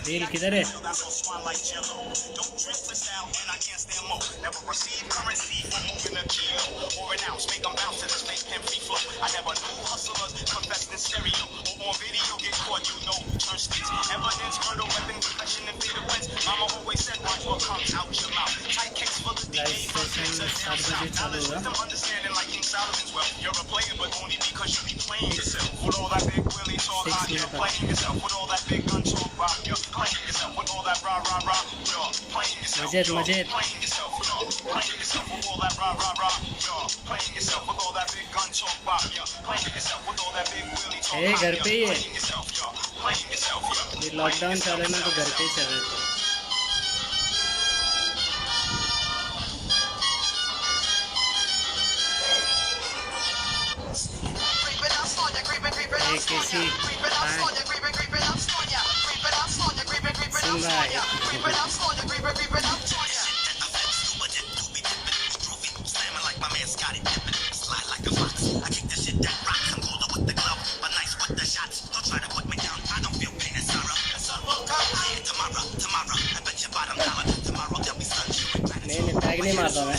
Reel किधर है? मजेद मजेद घर पे ही है। ये लॉकडाउन चल रहा है ना, तो घर पे ही चल रहे थे। किसी नहीं मारता मैं।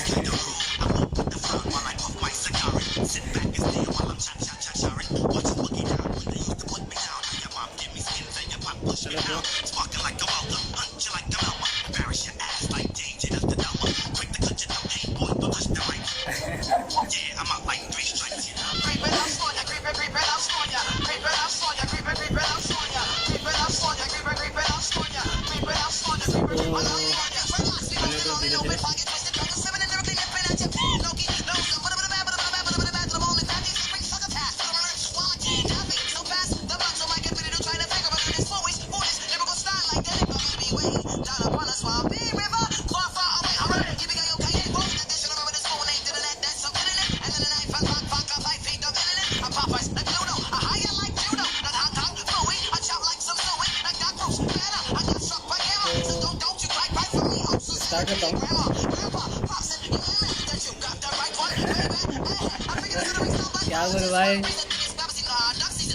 क्या बोल भाई,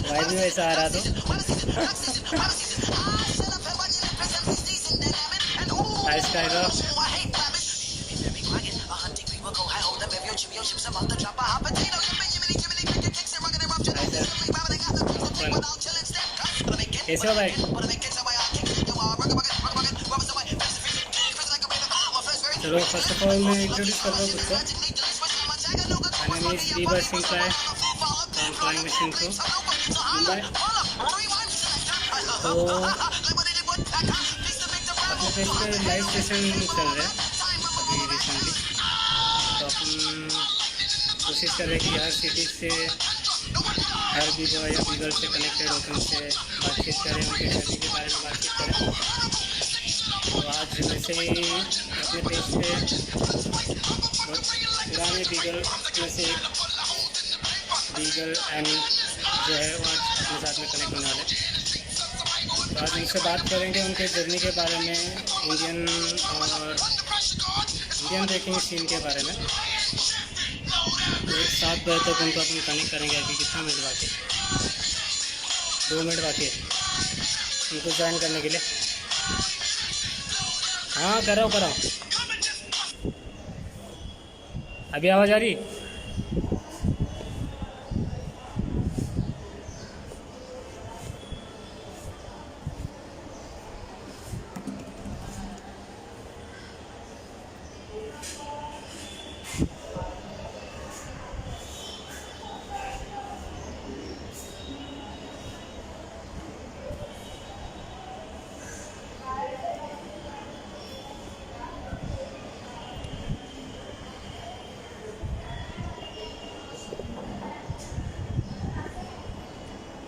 भाई भी वैसा आ रहा तो कैसे हो भाई? चलो फर्स्ट ऑफ ऑल मैं इंट्रोड्यूस कर दूँ खुद को। My name is Deebar Singh Pai from Flying Machine Crew, Mumbai। तो अपने पेज पे लाइव सेशन चल रहे हैं अभी रिसेंटली। तो अपन कोशिश कर रहे हैं कि हर सिटी से हर भी बॉय या भी गर्ल से कनेक्टेड होकर उनसे बातचीत करें, उनके जर्नी के बारे में बातचीत करें। तो आज वैसे ही अपने पेज पे बहुत पुराने बीगल में से बीगल एंड जो है वो आज अपने साथ में कनेक्ट होने वाले। तो आज उनसे बात करेंगे उनके जर्नी के बारे में, इंडियन ब्रेकिंग सीन के बारे में। तो 7 बजे तक उनको अपन कनेक्ट करेंगे। अभी कितना मिनट बाकी? 2 मिनट बाकी है उनको ज्वाइन करने के लिए। हाँ कराओ। अभी आवाज़ आ रही?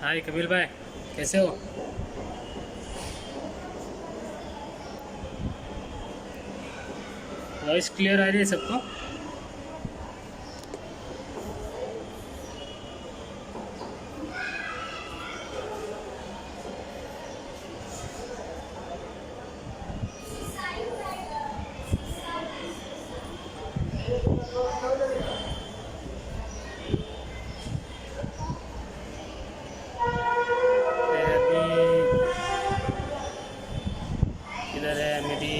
हाय कपिल भाई, कैसे हो? वॉइस क्लियर आ रही है सबको? अभी किधर है मेरी?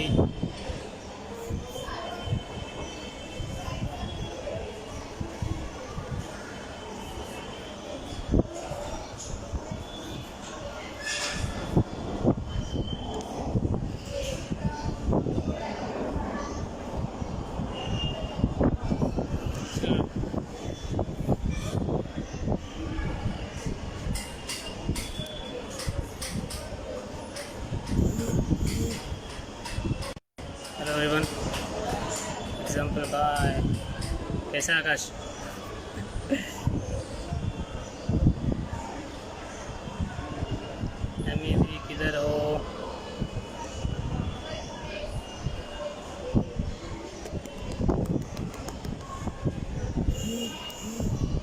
चलो, हेलो एवरीवन, एग्जाम्पल बाय। कैसा है आकाश? मेरी किधर हो?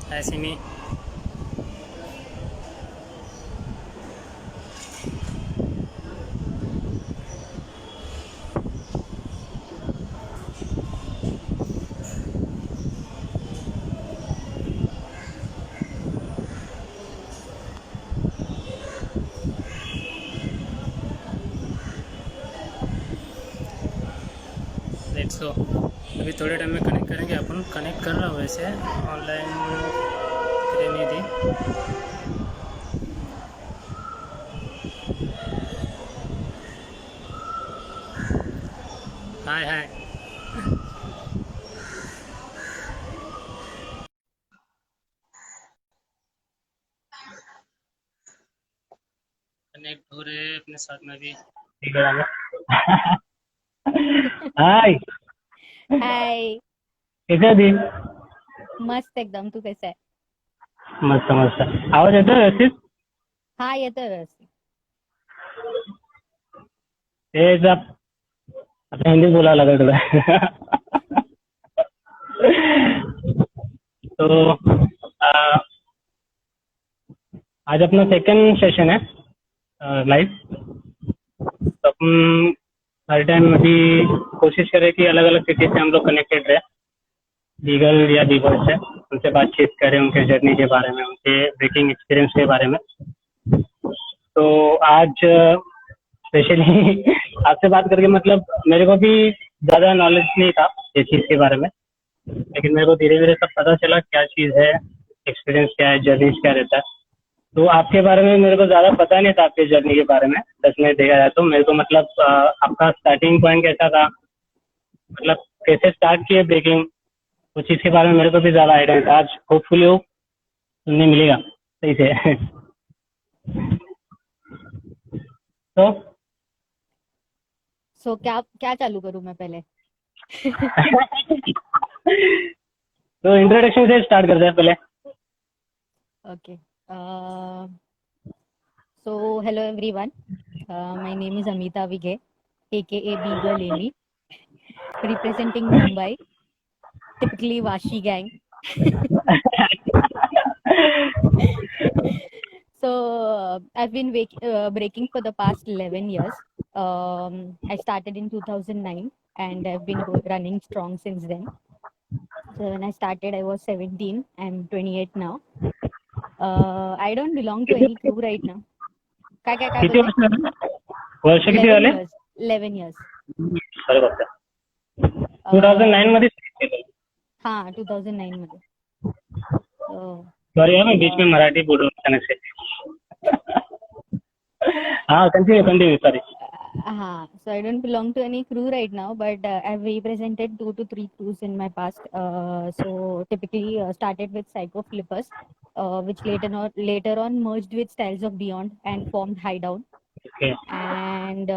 हाय सिमी। Let's go. अभी थोड़े टाइम में कनेक्ट करेंगे अपन। कनेक्ट कर रहा हूँ वैसे, ऑनलाइन नहीं थी। हाय हाय। कनेक्ट हो रहे हैं अपने साथ में भी। ठीक है। हाय, हाय। कैसे हो दी? मस्त एकदम. तू कैसा है? मस्त मस्त. आवाज येतोय व्यवस्थित? हाँ येतोय व्यवस्थित. ते जब आता हिंदी बोलावं लागेल तुला. तो आ, आज अपना सेकंड सेशन है लाइव. तो अपन हर टाइम अभी कोशिश करें कि अलग अलग सिटी से हम लोग कनेक्टेड रहे, लीगल या लीगल से उनसे बातचीत करें, उनके जर्नी के बारे में, उनके ब्रेकिंग एक्सपीरियंस के बारे में. तो आज स्पेशली आपसे बात करके मतलब मेरे को भी ज़्यादा नॉलेज नहीं था ये चीज़ के बारे में, लेकिन मेरे को धीरे धीरे सब पता चला क्या चीज़ है, एक्सपीरियंस क्या है, जर्नी क्या रहता है. तो आपके बारे में मेरे को ज़्यादा पता नहीं था, आपके जर्नी के बारे में. सच में देखा जाए तो मेरे को मतलब आपका स्टार्टिंग पॉइंट कैसा था, मतलब कैसे स्टार्ट किए ब्रेकिंग, उस चीज़ के बारे में मेरे को भी ज़्यादा आइडिया नहीं था. आज होपफुली हो सुनने मिलेगा सही से. तो सो क्या क्या चालू करूँ मैं पहले? तो इंट्रोडक्शन से स्टार्ट करते हैं पहले. Okay. So hello everyone. My name is Amita Vige, aka Beagle Amy, representing Mumbai, typically Vashi gang. So I've been breaking for the past 11 years. I started in 2009 and I've been running strong since then. So when I started, I was 17. I'm 28 now. I don't belong to any crew right now. काय किती बोलते? वर्ष झाले? वर्ष किती 11 झाले? years. 11 years. अरे बापरे. 2009 मध्ये start केलं. हाँ 2009 मध्ये. सॉरी मैं बीच में मराठी बोल रहा हूँ अचानक से. हाँ continue sorry. So I don't belong to any crew right now, but I've represented 2 to 3 crews in my past. So typically started with Psycho Flippers, which later on merged with Styles of Beyond and formed Hideout. Okay. And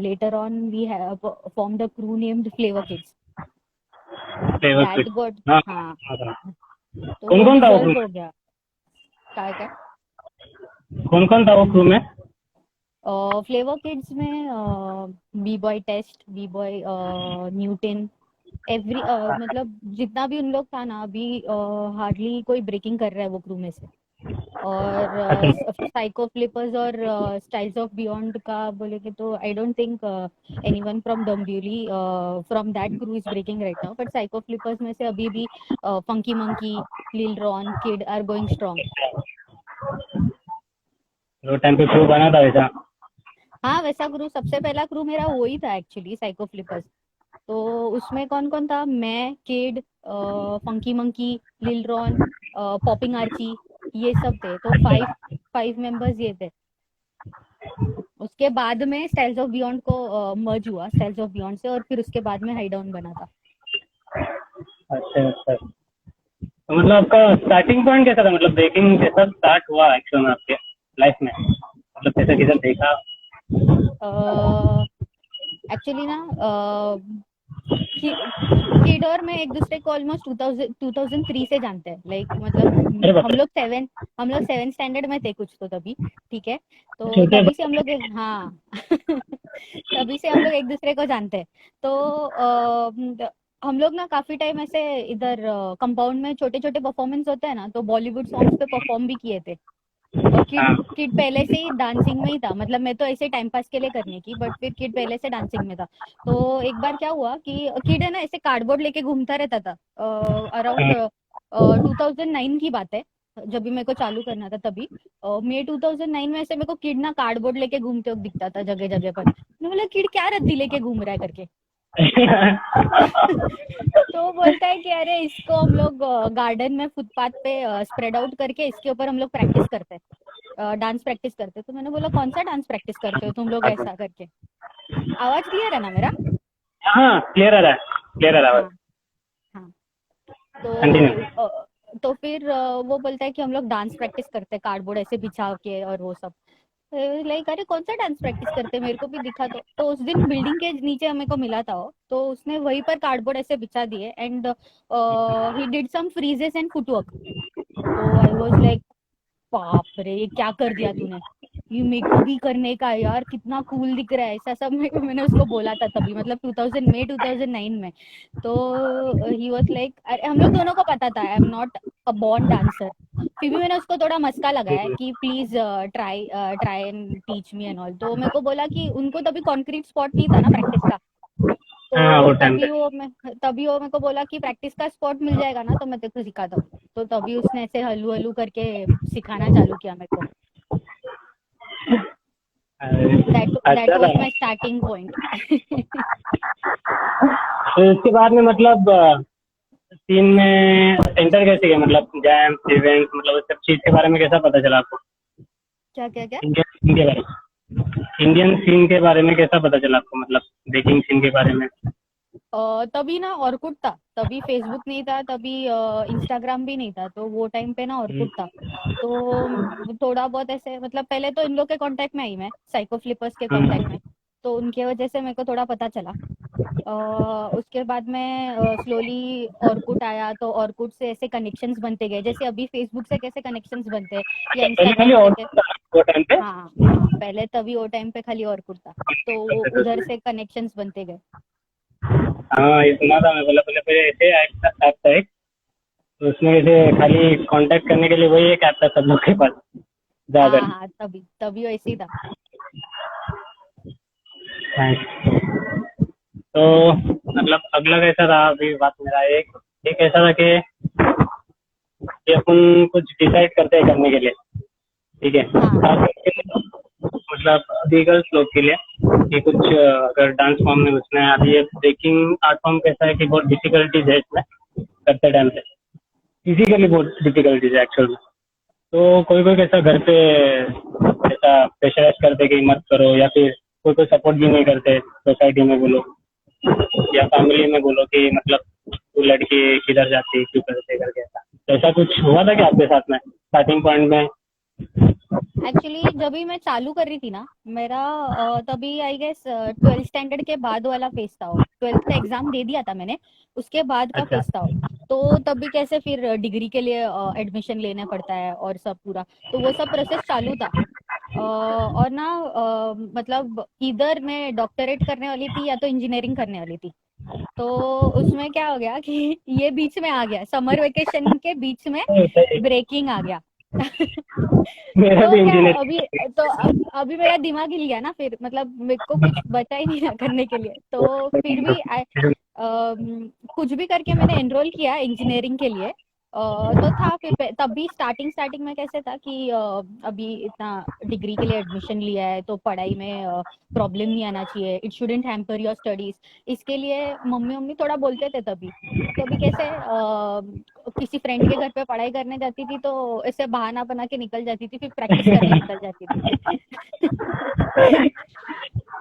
later on we have formed a crew named Flavor Kids. That got हाँ हाँ हाँ. तो कौन वो कौन था वो dissolve crew हो गया. काय कौन कौन था वो क्रू में? फ्लेवर किड्स में b boy test, b boy Newton, every मतलब जितना भी उन लोग था ना, अभी हार्डली कोई ब्रेकिंग कर रहा है वो क्रू में से। और अच्छा। साइको फ्लिपर्स और स्टाइल्स ऑफ बियॉन्ड का बोलेगे तो I don't think anyone from Dombivli from that crew is breaking right now, but psycho flippers में से अभी भी funky monkey, lil Ron, kid are going strong. वो टाइम पे क्रू बना था वैसा? हाँ, वैसा क्रू सबसे पहला क्रू मेरा वही था एक्चुअली, साइको फ्लिपर्स। तो उसमें कौन कौन था, मैं, kid, funky monkey, lil Ron, popping Archie, ये सब थे। तो फाइव फाइव मेंबर्स ये थे। उसके बाद में स्टाइल्स ऑफ बियॉन्ड को मर्ज हुआ स्टाइल्स ऑफ बियॉन्ड से, और फिर उसके बाद में हाई डाउन बना था। अच्छा अच्छा। तो मतलब आपका स्टार्टिंग पॉइंट कैसा था, मतलब ब्रेकिंग कैसा स्टार्ट हुआ एक्चुअल में आपके लाइफ में, मतलब कैसा कैसा देखा? एक्चुअली ना किड और मैं एक दूसरे को ऑलमोस्ट 2003 से जानते हैं, लाइक मतलब अरे बाप हम रे। लोग सेवन स्टैंडर्ड में थे कुछ तो तभी, ठीक है। तो छोटे तभी से हम बच्चे। लोग हाँ तभी से हम लोग एक दूसरे को जानते हैं। तो हम लोग ना काफी टाइम ऐसे इधर कंपाउंड में छोटे छोटे परफॉर्मेंस होते हैं ना, तो बॉलीवुड सॉन्ग्स पे परफॉर्म भी किए थे। और किड हाँ। किड पहले से ही डांसिंग में ही था, मतलब मैं तो ऐसे टाइम पास के लिए करने की, बट फिर किड पहले से डांसिंग में था। तो एक बार क्या हुआ कि किड है ना ऐसे कार्डबोर्ड लेके घूमता रहता था। अराउंड 2009 की बात है, जब भी मेरे को चालू करना था तभी। मई 2009 में ऐसे मेरे को किड ना कार्डबोर्ड लेके घूमते हुए दिखता था जगह जगह पर। मैंने बोला किड क्या रद्दी लेके घूम रहा है करके। तो बोलता है कि अरे इसको हम लोग गार्डन में फुटपाथ पे स्प्रेड आउट करके इसके ऊपर हम लोग प्रैक्टिस करते हैं, डांस प्रैक्टिस करते हैं। तो मैंने बोला कौन सा डांस प्रैक्टिस करते हो तुम लोग ऐसा करके। आवाज क्लियर है ना मेरा? हाँ, क्लियर आ रहा है, क्लियर आ रहा है। हाँ हाँ। कंटिन्यू। तो फिर वो बोलता है कि हम लोग डांस प्रैक्टिस करते हैं कार्डबोर्ड ऐसे बिछा के और वो सब। लाइक अरे कौन सा डांस प्रैक्टिस करते हैं, मेरे को भी दिखा। तो उस दिन बिल्डिंग के नीचे हमें को मिला था वो, तो उसने वहीं पर कार्डबोर्ड ऐसे बिछा दिए and he did some freezes and footwork. तो आई वाज लाइक बाप रे ये क्या कर दिया तूने, ये मेरे को भी करने का है यार, कितना कूल दिख रहा है, ऐसा सब मैंने उसको बोला था तभी, मतलब 2009 में। तो ही वाज लाइक, अरे हम लोग दोनों को पता था I am not a born dancer. फिर भी मैंने उसको थोड़ा मस्का लगाया कि please try try and teach me and all. तो मेरे को बोला कि उनको तभी कॉन्क्रीट स्पॉट नहीं था ना प्रैक्टिस का। हाँ, तो वो टाइम पे। तभी वो मेरे को बोला कि प्रैक्टिस का स्पॉट मिल जाएगा ना तो मैं तेरे को सिखाता हूँ। तो तभी उसने ऐसे हल्लू हल्लू करके सिखाना चालू किया मेरे को। दैट अच्छा वाज था। My starting point. तो इसके बाद में मतलब सीन में एंटर कैसे किया, मतलब जैम इवेंट, मतलब उस सब चीज के बारे में कैसा पता चला आपको? क्या क्या क्या? इंडियन सीन के बारे में, इंडियन सीन के बारे में कैसा पता चला आपको, मतलब बेकिंग सीन के बारे में? तभी ना ऑर्कुट था, तभी फेसबुक नहीं था, तभी इंस्टाग्राम भी नहीं था। तो वो टाइम पे ना ऑर्कुट था। तो थोड़ा बहुत ऐसे मतलब पहले तो इन लोग के कांटेक्ट में आई मैं, साइको फ्लिपर्स के कांटेक्ट में। तो उनके वजह से मेरे को थोड़ा पता चला। उसके बाद में स्लोली ऑर्कुट आया, तो ऑर्कुट से ऐसे कनेक्शंस बनते गए, जैसे अभी फेसबुक से कैसे कनेक्शंस बनते हैं या अच्छा, पहले खाली इंस्टाग्राम से और वो टाइम पे। हाँ हाँ, पहले तभी वो टाइम पे खाली ऑर्कुट था। तो वो उधर से कनेक्शंस बनते गए। हाँ, ये सुना था मैं, मतलब पहले पहले ऐसे ऐप था एक, तो उसमें ऐसे खाली कांटेक्ट करने के लिए वही एक ऐप था सब लोग के पास ज्यादा। हाँ हाँ, तभी तभी वैसे ही था। तो मतलब अगला कैसा रहा, अभी बात मेरा एक ऐसा था कि अपन कुछ डिसाइड करते हैं करने के लिए, ठीक है, हाँ खास करके मतलब अभी गर्ल्स लोग के लिए कि कुछ अगर डांस फॉर्म में घुसना है। अभी ये ब्रेकिंग आर्ट फॉर्म कैसा है कि बहुत डिफिकल्टीज है इसमें करते टाइम पे, फिजिकली बहुत डिफिकल्टीज है एक्चुअल में। तो कोई कोई कैसा घर पे ऐसा प्रेशराइज करते कि मत करो, या फिर कोई कोई सपोर्ट भी नहीं करते सोसाइटी में बोलो या फैमिली में बोलो कि मतलब तू लड़की किधर जाती क्यों करते करके, ऐसा तो ऐसा कुछ हुआ था कि आपके साथ में स्टार्टिंग पॉइंट में? एक्चुअली जब भी मैं चालू कर रही थी ना मेरा, तभी आई गेस 12th स्टैंडर्ड के बाद वाला फेज था वो। 12th का एग्जाम दे दिया था मैंने, उसके बाद का अच्छा। फेज था वो। तो तभी कैसे फिर डिग्री के लिए एडमिशन लेना पड़ता है और सब पूरा, तो वो सब प्रोसेस चालू था। और ना मतलब इधर मैं डॉक्टरेट करने वाली थी या तो इंजीनियरिंग करने वाली थी। तो उसमें क्या हो गया कि ये बीच में आ गया, समर वेकेशन के बीच में सही। ब्रेकिंग आ गया। मेरा तो भी क्या इंजीनियरिंग। अभी, तो अभी मेरा दिमाग हिल गया ना, फिर मतलब मेरे को कुछ बचा ही नहीं ना करने के लिए, तो फिर भी कुछ भी करके मैंने एनरोल किया इंजीनियरिंग के लिए। तो था फिर तभी स्टार्टिंग स्टार्टिंग में कैसे था कि अभी इतना डिग्री के लिए एडमिशन लिया है तो पढ़ाई में प्रॉब्लम नहीं आना चाहिए, it shouldn't hamper your studies. इसके लिए मम्मी मम्मी थोड़ा बोलते थे तभी। तो अभी कैसे किसी फ्रेंड के घर पे पढ़ाई करने जाती थी तो ऐसे बहाना बना के निकल जाती थी, फिर प्रैक्टिस करने निकल जाती थी।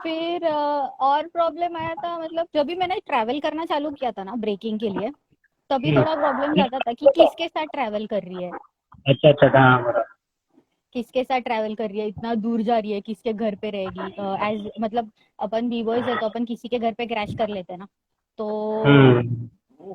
फिर और प्रॉब्लम आया था, मतलब जब भी मैंने ट्रैवल करना चालू किया था ना ब्रेकिंग के लिए, तभी थोड़ा प्रॉब्लम ज्यादा था कि किसके साथ ट्रैवल कर रही है, अच्छा अच्छा, हाँ बराबर। किसके साथ ट्रैवल कर रही है, इतना दूर जा रही है, किसके घर पे रहेगी। एज मतलब अपन बी बॉयज है तो अपन किसी के घर पे क्रैश कर लेते हैं ना। तो हम्म।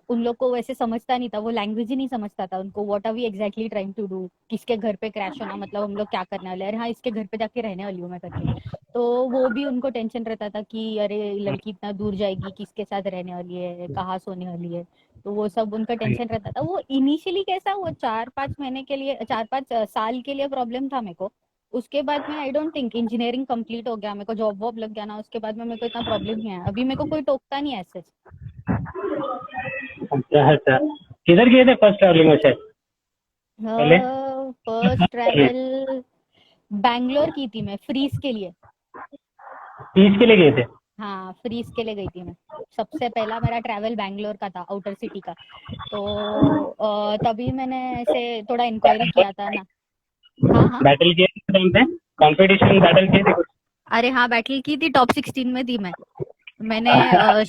उन लोग को वैसे समझता नहीं था, वो लैंग्वेज ही नहीं समझता था उनको, what are we exactly trying to do, किसके घर पे क्रैश होना मतलब हम लोग क्या करने वाले हैं, अरे हाँ इसके घर पे जाके रहने वाली हूँ मैं करके। तो वो भी उनको टेंशन रहता था कि अरे लड़की इतना दूर जाएगी, किसके साथ रहने वाली है, कहाँ सोने वाली है। तो वो सब उनका टेंशन रहता था। वो इनिशियली कैसा, वो 4-5 महीने के लिए, 4-5 साल के लिए प्रॉब्लम था मेरे को। उसके बाद में आई डोंट थिंक, इंजीनियरिंग कंप्लीट हो गया, मेरे को जॉब वॉब लग गया ना, उसके बाद में मेरे को इतना प्रॉब्लम नहीं आया, अभी मेरे को कोई टोकता नहीं है ऐसे। अच्छा अच्छा, किधर किए थे फर्स्ट ट्रैवलिंग वैसे पहले? फर्स्ट ट्रैवल बैंगलोर की थी मैं, फ्रीज के लिए। पीस के लिए गए थे? हाँ फ्रीज के लिए गई थी मैं। सबसे पहला मेरा ट्रैवल बैंगलोर का था, आउटर सिटी का। तो तभी मैंने ऐसे थोड़ा इंक्वायरी किया था ना। हाँ हाँ। बैटल किए थे टाइम पे? कंपटीशन बैटल किए थे कुछ? अरे हाँ बैटल की थी, टॉप 16 में थी मैं। मैंने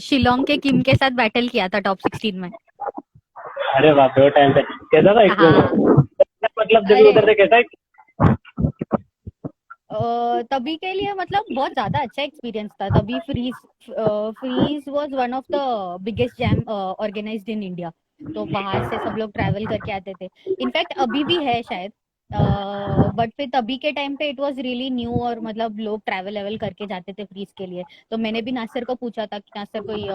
शिलोंग के किम के साथ बैटल किया था टॉप 16 में। अरे बाप रे, वो टाइम पे कैसा था हाँ। एक्सपीरियंस? मतलब जब भी अरे उधर से कैसा है? तभी के लिए मतलब बहुत ज्यादा अच्छा एक्सपीरियंस था तभी। Freeze freeze was one of the biggest jam organised in India. तो बाहर से सब लोग ट्रैवल करके आते थे। इनफैक्ट अभी भी है शायद, बट फिर तभी के टाइम पे इट वाज रियली न्यू, और मतलब लोग ट्रैवल लेवल करके जाते थे फ्रीज के लिए। तो मैंने भी नासिर को पूछा था कि नासिर कोई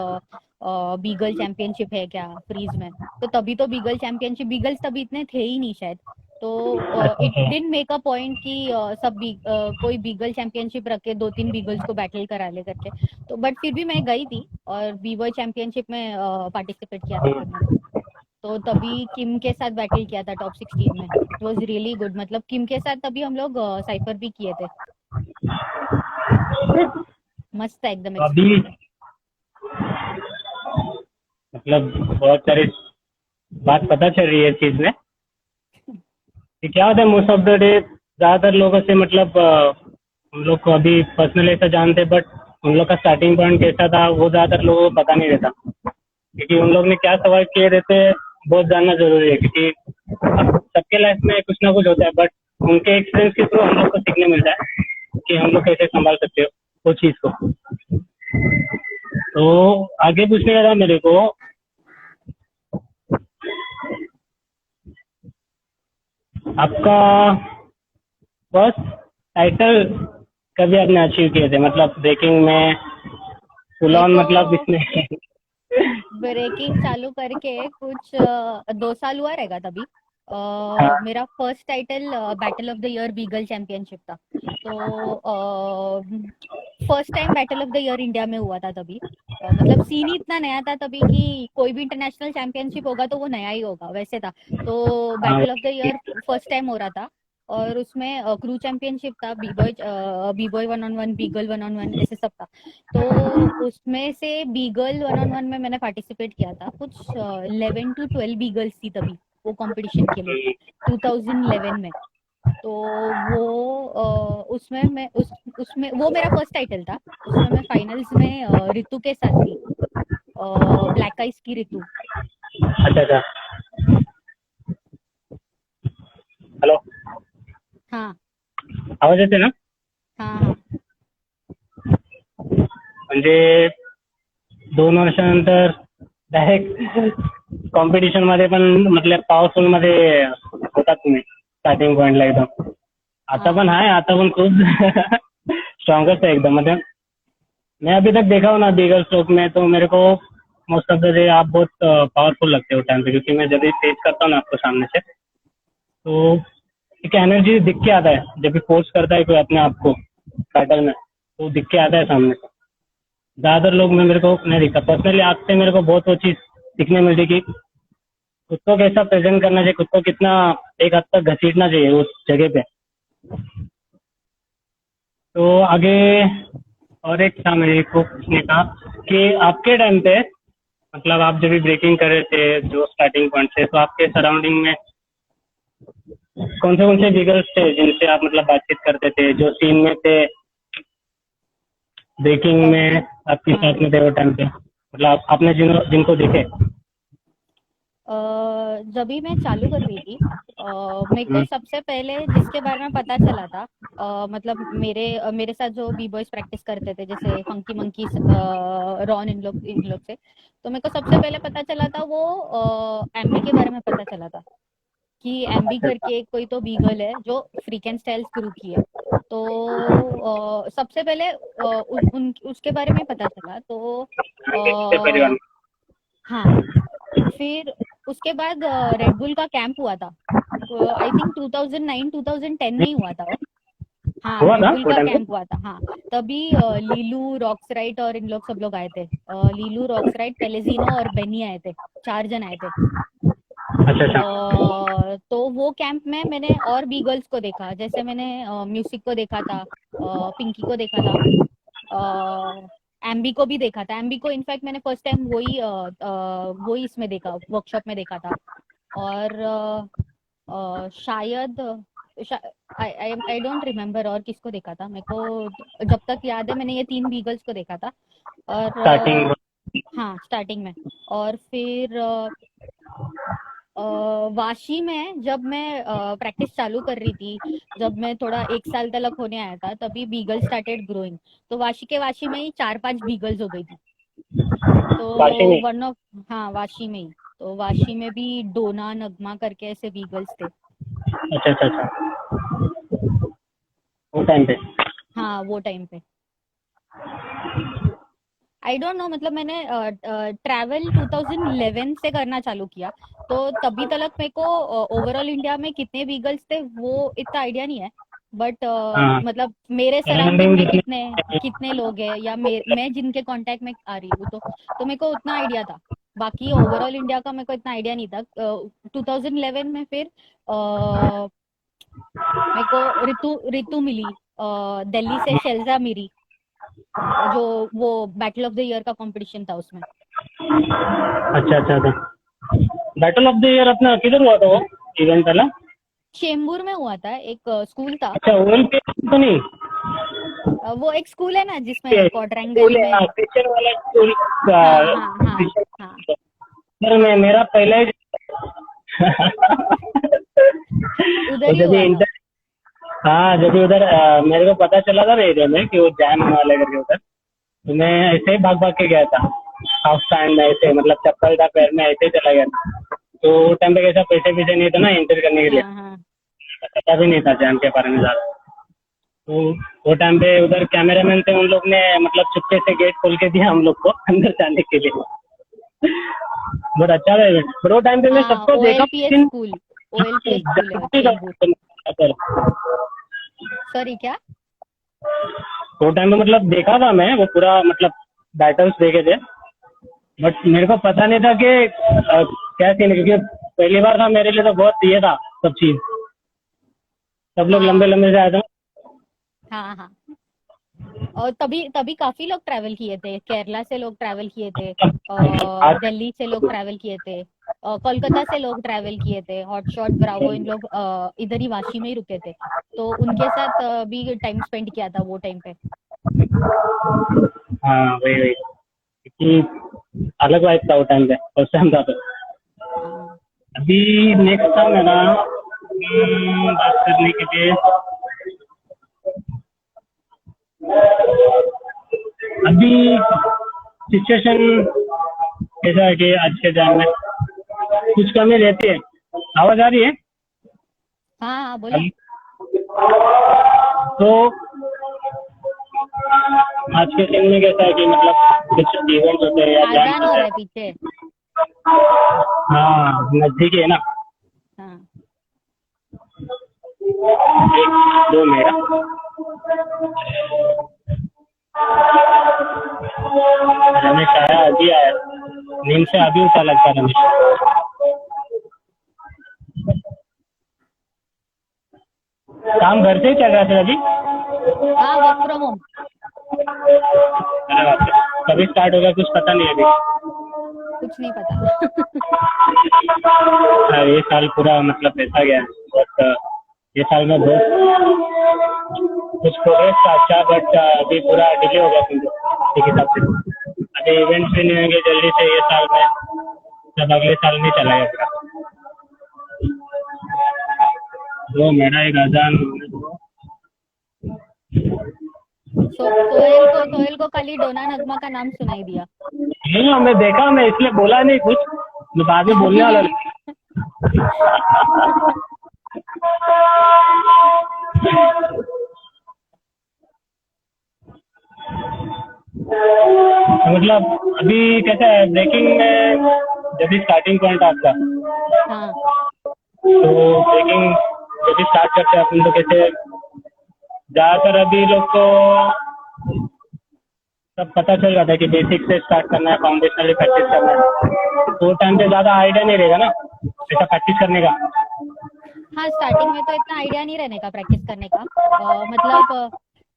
बीगल चैंपियनशिप है क्या फ्रीज में। तो तभी तो बीगल चैंपियनशिप, बीगल्स तभी इतने थे ही नहीं शायद। तो अच्छा इट अच्छा। डिडंट मेक अ पॉइंट कि कोई बीगल चैंपियनशिप रखे, 2-3 बीगल्स को बैटल करा ले करके। तो बट फिर भी मैं गई थी और बीबॉय चैंपियनशिप में पार्टिसिपेट किया था फिर मैंने। तो तभी किम के साथ बैटल किया था टॉप 16 में, इट वाज रियली गुड। मतलब किम के साथ तभी हम लोग साइफर भी किए थे। मस्त था एकदम तो अभी एक्सपीरियंस। मतलब बहुत सारी बात पता चल रही है इस चीज में कि क्या होता है मोस्ट ऑफ द डे। ज्यादातर लोगों से मतलब हम लोग को अभी पर्सनली ऐसा जानते हैं, बट उन लोग का स्टार्टिंग पॉइंट कैसा था वो ज्यादातर लोगों को पता नहीं रहता, क्योंकि उन लोग ने क्या सर्वाइव किए रहते हैं बहुत जानना जरूरी है। क्योंकि अब सबके लाइफ में कुछ ना कुछ होता है, बट उनके एक्सपीरियंस के थ्रू हम लोग को सीखने मिलता है कि हम लोग कैसे संभाल सकते हो वो चीज को। तो आगे पूछने का था मेरे को, आपका फर्स्ट टाइटल कभी आपने अचीव किए थे, मतलब ब्रेकिंग में फुल मेरे ऑन, को मतलब इसमें? ब्रेकिंग चालू करके कुछ 2 साल हुआ रहेगा तभी। हाँ मेरा first title battle of the year beagle championship था। तो first time battle of the year India में हुआ था तभी। मतलब सीन ही इतना नया था तभी कि कोई भी इंटरनेशनल चैंपियनशिप होगा तो वो नया ही होगा वैसे था। तो हाँ। Battle of the year first time हो रहा था। और उसमें क्रू चैंपियनशिप था, b boy 1-on-1, b girl 1-on-1, ऐसे सब था। तो उसमें से बीगल 1-on-1 में मैंने पार्टिसिपेट किया था, कुछ 11 to 12 बीगल्स थी तभी वो कंपटीशन के लिए, 2011 में। तो वो उसमें मैं उसमें वो मेरा फर्स्ट टाइटल था। उसमें मैं फाइनल्स में रितु के साथ थी, ब्लैक आइस की रितु। अच्छा अच्छा। हेलो, हाँ आवाज येते ना? हाँ हाँ। म्हणजे 2 वर्षानंतर डायरेक्ट कॉम्पिटिशन मध्ये पण, मतलब पॉवरफुल मध्ये होता तुम्ही स्टार्टिंग पॉइंटला एकदम. आता पण आहे, आता पण खूप स्ट्रॉन्गेस्ट है एकदम। मतलब मैं अभी तक देखा हूँ ना बीगल स्ट्रोक में, तो मेरे को मोस्ट ऑफ द डे आप बहुत पावरफुल लगते हो टाइम पे, क्योंकि मैं जब भी फेस करता हूँ ना आपको सामने से, तो एक एनर्जी दिख के आता है। जब भी फोर्स करता है कोई अपने आप को बैटल में, तो दिख के आता है सामने से। ज़्यादातर लोग में मेरे को नहीं दिखता। पर्सनली आपसे मेरे को बहुत वो चीज़ सीखने मिलती कि खुद को कैसा प्रेजेंट करना चाहिए, खुद को कितना एक हद तक घसीटना चाहिए उस जगह पे। तो आगे और एक था मेरे को पूछने का कि आपके टाइम पे, मतलब आप जब भी ब्रेकिंग कर रहे थे जो स्टार्टिंग पॉइंट से, तो आपके सराउंडिंग में कौन से बिगर्स थे जिनसे आप मतलब बातचीत करते थे, जो सीन में थे, ब्रेकिंग में आपके हाँ। साथ में थे वो टाइम पे, मतलब आपने जिनको देखे? जब भी मैं चालू कर रही थी, मेरे को सबसे पहले जिसके बारे में पता चला था, मतलब मेरे साथ जो बी बॉयज प्रैक्टिस करते थे, जैसे फंकी मंकीज, रॉन, इन लोग से, तो मेरे को सबसे पहले पता चला था वो एम्बी के बारे में पता चला था कि एम्बी करके कोई तो बीगल है जो फ्रीक एंड स्टाइल क्रू की है। तो सबसे पहले उसके बारे में पता चला। तो परिवार अ, में? हाँ, फिर उसके बाद रेड बुल का कैंप हुआ था, आई थिंक 2009 2010 में ही हुआ था वो। हाँ, हुआ रेड था बुल वो का टाइम पे? कैंप हुआ था। हाँ, तभी लीलू, रॉक्सराइट और इन लोग सब लोग आए थे। लीलू, रॉक्सराइट, पेलेजिनो और बेनी आए थे, 4 जन आए थे। अच्छा अच्छा। तो वो कैंप में मैंने और भी गर्ल्स को देखा, जैसे मैंने म्यूजिक को देखा था, पिंकी को देखा था, एम्बी को भी देखा था। एम्बी को इनफैक्ट मैंने फर्स्ट टाइम वही इसमें देखा, वर्कशॉप में देखा था। और शायद आई डोंट रिमेम्बर और किसको देखा था। मेरे को जब तक याद है मैंने ये 3 बीगल्स को देखा था। और स्टार्टिंग। हाँ, स्टार्टिंग में। और फिर वाशी में जब मैं प्रैक्टिस चालू कर रही थी, जब मैं थोड़ा 1 साल तलक होने आया था, तभी बीगल स्टार्टेड ग्रोइंग। तो वाशी में ही 4-5 बीगल्स हो गई थी। तो काशी में? वन ऑफ, हाँ, वाशी में ही। तो वाशी में भी डोना, नगमा करके ऐसे बीगल्स थे। अच्छा अच्छा अच्छा, वो टाइम पे। हाँ, वो टाइम पे आई डोंट नो, मतलब मैंने ट्रैवल 2011 से करना चालू किया, तो तभी तलक मेरे को ओवरऑल इंडिया में कितने बीगल्स थे वो इतना आइडिया नहीं है। बट हाँ, मतलब मेरे सराउंडिंग सराउंडिंग में जितने। कितने लोग हैं, या मैं जिनके कांटेक्ट में आ रही हूँ, तो मेरे को उतना आइडिया था। बाकी ओवरऑल इंडिया का मेरे को इतना आइडिया नहीं था। 2011 में फिर मेरे को रितु रितु मिली, दिल्ली से शेल्जा मिली, जो वो बैटल ऑफ द ईयर का कंपटीशन था उसमें। अच्छा अच्छा अच्छा। बैटल ऑफ द ईयर अपना किधर हुआ था वो इवेंट वाला? चेंबूर में हुआ था, एक स्कूल था। अच्छा, ओएल पे तो नहीं? वो एक स्कूल है ना जिसमें स्कूल क्वाड्रेंगल है, में। क्रिश्चियन वाला स्कूल। हाँ हाँ हाँ हाँ। सर मैं मेरा पहला ही उधर तो ही जब हुआ ये था। इंटर, हाँ जब भी उधर मेरे को पता चला था एरिया में कि वो जैम होने वाला है करके उधर, तो मैं ऐसे ही भाग भाग के गया था। हाफ पैंट में ऐसे, मतलब चप्पल था पैर में, ऐसे ही चला गया था। तो टाइम पे कैसा पैसे वैसे नहीं था ना एंटर करने के लिए, हाँ हाँ पता भी नहीं था जैम के बारे में ज़्यादा। तो वो टाइम पे उधर कैमरामैन थे, उन लोग ने मतलब चुपके से गेट खोल के दिया हम लोग को अंदर जाने के लिए। बहुत अच्छा था इवेंट, बट वो टाइम पे मैं हाँ। सबको देखा, ओएलपीएस लेकिन स्कूल, ओएलपीएस स्कूल है चेंबूर। सर सॉरी, क्या? वो टाइम पे मतलब देखा था मैं वो पूरा, मतलब बैटल्स देखे थे, बट मेरे को पता नहीं था कि क्या सीन है, क्योंकि पहली बार था मेरे लिए, तो बहुत ये था सब चीज, सब लोग लंबे हाँ लंबे से आए थे। हाँ हाँ। और तभी तभी काफी लोग ट्रैवल किए थे, केरला से लोग ट्रैवल किए थे, आज दिल्ली से लोग ट्रैवल किए थे, कोलकाता से लोग ट्रैवल किए थे। हॉटशॉट, ब्रावो, इन लोग इधर ही वाशी में ही रुके थे, तो उनके साथ भी टाइम स्पेंड किया था वो टाइम पे। हाँ वही वही, क्योंकि अलग वाइब था वो टाइम पे, फर्स्ट टाइम था तो। हाँ अभी नेक्स्ट था मेरा बात करने के लिए। अभी सिचुएशन ऐसा है कि आज के टाइम में कुछ कमी रहती है। आवाज आ रही है? हाँ हाँ, बोलो। तो आज के दिन में कैसा है कि मतलब कुछ इवेंट होते हैं या आजान जैम हो होते रहा हैं। है पीछे। हाँ, नजदीक है ना। हाँ, एक दो मेरा रमेश आया, अभी आया, नींद से अभी उठा लगता है रमेश। काम घर से ही चल रहा था अभी। हाँ, वर्क फ्रॉम होम। अरे बाप रे, कभी स्टार्ट होगा कुछ पता नहीं अभी। कुछ नहीं पता। ये साल पूरा मतलब ऐसा गया, बट ये साल में बहुत कुछ प्रोग्रेस था अच्छा, बट अभी पूरा डिले हो गया समझो एक हिसाब से। अभी इवेंट्स भी नहीं होंगे जल्दी से ये साल में, जब अगले साल में चला गया पूरा। वो मेरा एक अजान सोहेल को कल ही डोना नगमा का नाम सुनाई दिया। नहीं, मैं देखा, मैं इसलिए बोला नहीं कुछ, मैं बाद में बोलने वाला मतलब अभी कैसा है ब्रेकिंग में, जब भी स्टार्टिंग पॉइंट आपका, हाँ, तो ब्रेकिंग जब भी स्टार्ट करते हैं अपन, तो कैसे ज्यादातर अभी लोग को सब पता चल जाता है कि बेसिक से स्टार्ट करना है, फाउंडेशनली प्रैक्टिस करना है, तो टाइम पे ज्यादा आइडिया नहीं रहेगा ना ऐसा प्रैक्टिस करने का। हाँ, स्टार्टिंग में तो इतना आइडिया नहीं रहने का प्रैक्टिस करने का। मतलब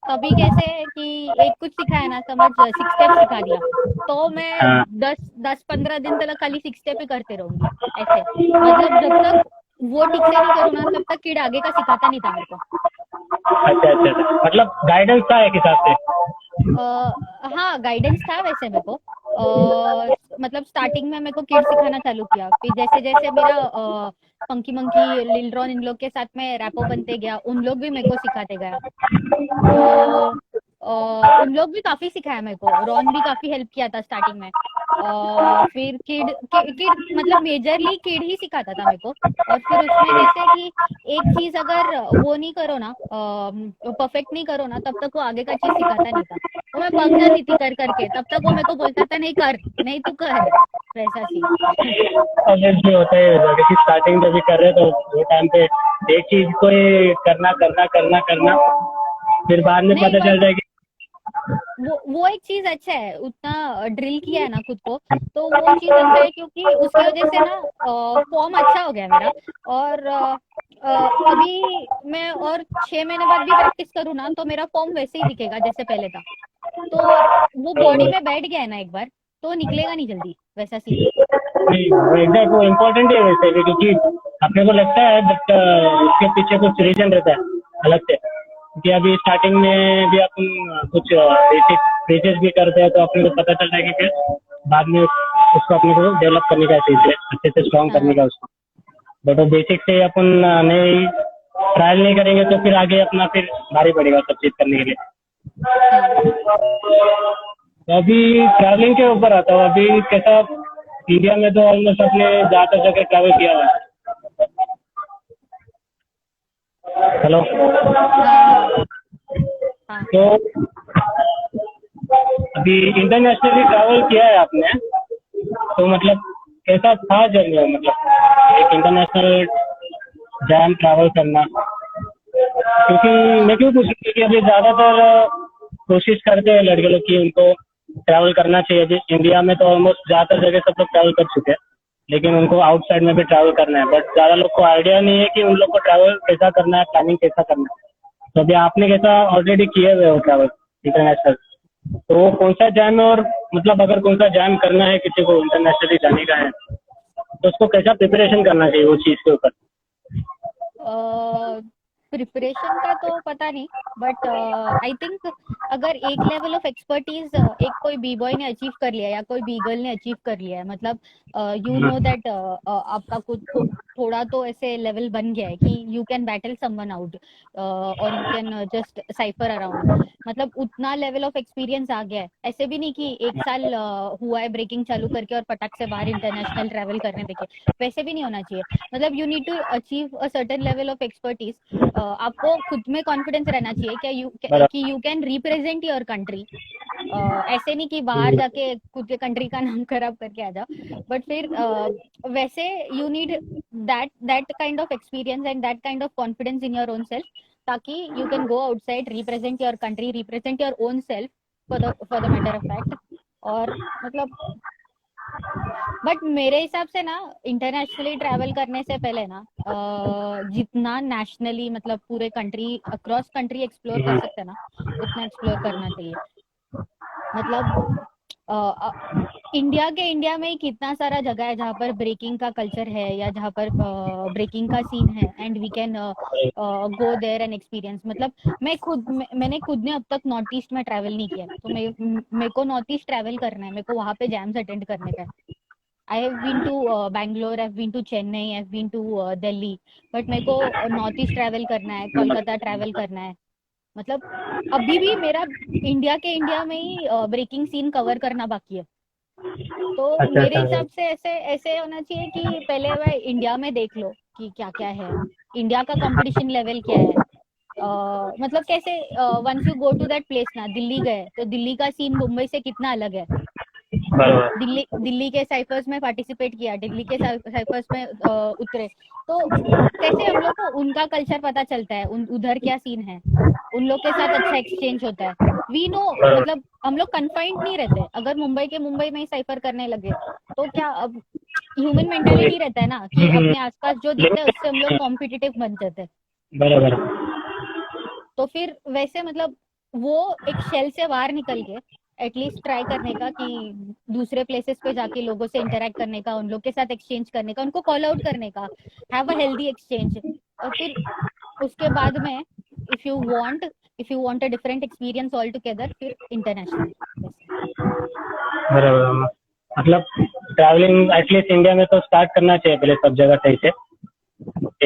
कभी कैसे है कि एक कुछ सिखाया ना, समझ 6 स्टेप सिखा दिया तो मैं हाँ। 10-15 दिन तक खाली 6 स्टेप ही करते रहूंगी ऐसे। मतलब जब तक वो ठीक से नहीं करूँ ना, तब तक किड आगे का सिखाता नहीं था मेरे को। अच्छा अच्छा अच्छा, मतलब गाइडेंस था एक हिसाब से। हाँ, गाइडेंस था वैसे मेरे को। मतलब स्टार्टिंग में मेरे को किड सिखाना चालू किया, फिर जैसे जैसे मेरा फंकी मंकी लिलरॉन इन लोग के साथ में रैपो बनते गया, उन लोग भी मेरे को सिखाते गया। तो उन लोग भी काफी सिखाया मेरे को, रॉन भी काफी हेल्प किया था स्टार्टिंग में। फिर किड मतलब मेजरली किड ही सिखाता था मेरे को। और फिर उसमें कैसे है कि एक चीज अगर वो नहीं करो ना, परफेक्ट नहीं करो ना, तब तक वो आगे का चीज सिखाता नहीं था। वो मैं पक जाती थी कर करके, तब तक वो मेरे को बोलता था नहीं कर, नहीं तू कर, वैसा सी। ऑब्वियसली होता है जैसे कि स्टार्टिंग जब भी कर रहे तो वो टाइम पे एक चीज को ही करना करना करना करना, फिर बाद में नहीं, पता चल पर जाएगी। वो एक चीज अच्छा है, उतना ड्रिल किया है ना खुद को, तो वो चीज अच्छा है क्योंकि उसकी वजह से ना फॉर्म अच्छा हो गया मेरा। और अभी मैं और 6 महीने बाद भी प्रैक्टिस करूँ ना, तो मेरा फॉर्म वैसे ही दिखेगा जैसे पहले था। तो वो बॉडी में बैठ गया है ना एक बार, तो निकलेगा नहीं जल्दी, वैसा सीन है। नहीं, वो एग्जैक्ट वो इम्पोर्टेंट है वैसे भी, क्योंकि अपने को लगता है बट उसके पीछे कुछ रीजन रहता है अलग से, क्योंकि अभी स्टार्टिंग में भी अपन कुछ बेसिक फ्रीजेस भी करते हैं तो अपने को पता चलता है कि फिर बाद में उसको अपने को डेवलप करने का है, अच्छे से स्ट्रॉन्ग करने हाँ, का उसको। बट वो बेसिक से अपन नहीं ट्रायल नहीं करेंगे तो फिर आगे अपना फिर भारी पड़ेगा सब चीज करने के लिए। हाँ। तो अभी ट्रैवलिंग के ऊपर आता हूँ, अभी कैसा इंडिया में तो ऑलमोस्ट अपने ज़्यादातर जगह ट्रैवल किया हुआ है। हेलो। हाँ, हाँ, तो अभी इंटरनेशनली ट्रैवल किया है आपने, तो मतलब कैसा था जर्नी, मतलब एक इंटरनेशनल जैम ट्रैवल करना, क्योंकि मैं क्यों पूछ रही थी कि अभी ज़्यादातर कोशिश करते हैं लड़के लोग कि उनको ट्रैवल करना चाहिए। अभी इंडिया में तो ऑलमोस्ट ज़्यादातर जगह सब लोग ट्रैवल कर चुके हैं, लेकिन उनको आउटसाइड में भी ट्रैवल करना है, बट ज़्यादा लोग को आइडिया नहीं है कि उन लोग को ट्रैवल कैसा करना है, प्लानिंग कैसा करना है। तो अभी आपने कैसा ऑलरेडी किए हुए हो ट्रैवल इंटरनेशनल, तो वो कौन सा जैम है, और मतलब अगर कौन सा जैम करना है किसी को इंटरनेशनली जाने का है, तो उसको कैसा प्रिपरेशन करना चाहिए वो चीज़ के ऊपर। प्रिपरेशन का तो पता नहीं, बट आई थिंक अगर एक लेवल ऑफ एक्सपर्टीज एक कोई बी बॉय ने अचीव कर लिया या कोई बी गर्ल ने अचीव कर लिया है, मतलब यू नो दैट आपका कुछ थोड़ा तो ऐसे लेवल बन गया है कि you can battle someone out or you can just cypher around. मतलब उतना लेवल ऑफ एक्सपीरियंस आ गया है। ऐसे भी नहीं कि एक साल हुआ है ब्रेकिंग चालू करके और पटक से बाहर इंटरनेशनल ट्रैवल करने देखे, वैसे भी नहीं होना चाहिए। मतलब you need to achieve a certain level of expertise आपको खुद में कॉन्फिडेंस रहना चाहिए बराबर। कि you can represent your country. ऐसे नहीं कि बाहर जाके खुद के कंट्री का नाम खराब करके आ जाओ, बट फिर वैसे you need that kind of experience and that kind of confidence in your own self, ताकि you can go outside, represent your country, represent your own self for the matter of fact. और मतलब but मेरे हिसाब से ना internationally travel करने से पहले ना जितना नेशनली मतलब पूरे कंट्री अक्रॉस कंट्री एक्सप्लोर कर सकते हैं ना उतना एक्सप्लोर करना चाहिए। मतलब इंडिया में ही कितना सारा जगह है जहाँ पर ब्रेकिंग का कल्चर है या जहाँ पर ब्रेकिंग का सीन है, and we can go there and experience. मतलब मैंने खुद ने अब तक नॉर्थ ईस्ट में ट्रैवल नहीं किया, तो मेरे को नॉर्थ ईस्ट ट्रैवल करना है, मेरे को वहाँ पे जैम्स अटेंड करने का है। I have been to Bangalore, I have been to Chennai, I have been to Delhi, but मेरे को नॉर्थ ईस्ट ट्रैवल करना है, कोलकाता ट्रैवल करना है। मतलब अभी भी मेरा इंडिया में ही ब्रेकिंग सीन कवर करना बाकी है। तो अच्छा मेरे अच्छा। हिसाब से ऐसे ऐसे होना चाहिए कि पहले वह इंडिया में देख लो कि क्या क्या है, इंडिया का कंपटीशन लेवल क्या है। मतलब कैसे once you go to that place ना, दिल्ली गए तो दिल्ली का सीन मुंबई से कितना अलग है। बराबर। दिल्ली के साइफर्स में पार्टिसिपेट किया, दिल्ली के साइफर्स में उतरे, तो कैसे हम लोग को उनका कल्चर पता चलता है, उधर क्या सीन है, उन लोग के साथ अच्छा एक्सचेंज होता है। वी नो, मतलब हम लोग कन्फाइंड नहीं रहते। अगर मुंबई में ही साइफर करने लगे तो क्या, अब ह्यूमन मेंटालिटी रहता है ना कि अपने आसपास जो दिखता है उससे हम लोग कॉम्पिटिटिव बन जाते हैं। बराबर। तो फिर वैसे मतलब वो एक शेल से बाहर निकल के एटलीस्ट ट्राई करने का कि दूसरे प्लेसेस पे जाके लोगों से इंटरेक्ट करने का, उन लोग के साथ एक्सचेंज करने का, उनको कॉल आउट करने का, हैव अ हेल्दी एक्सचेंज। और फिर उसके बाद में if you want a different experience all together, फिर इंटरनेशनल। बराबर। मतलब ट्रैवलिंग एटलीस्ट इंडिया में तो स्टार्ट करना चाहिए पहले सब जगह सही से।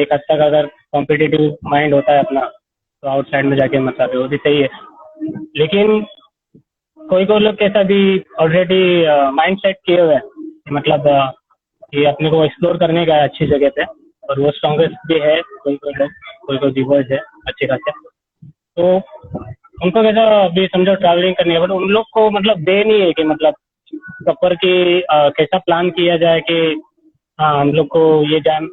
एक हद तक अगर कॉम्पिटिटिव माइंड होता है अपना तो आउटसाइड में जाके मतलब वो भी सही है। लेकिन कोई लोग कैसा भी ऑलरेडी माइंड सेट किए हुए हैं कि मतलब कि अपने को एक्सप्लोर करने का है अच्छी जगह पे, और वो स्ट्रॉन्गेस्ट भी है। कोई लोग, कोई विवर्स है अच्छे खासे, तो उनको कैसा अभी समझो ट्रैवलिंग करनी है, बट उन लोग को मतलब दे नहीं है कि मतलब प्रॉपर की कैसा प्लान किया जाए कि हाँ हम लोग को ये जैम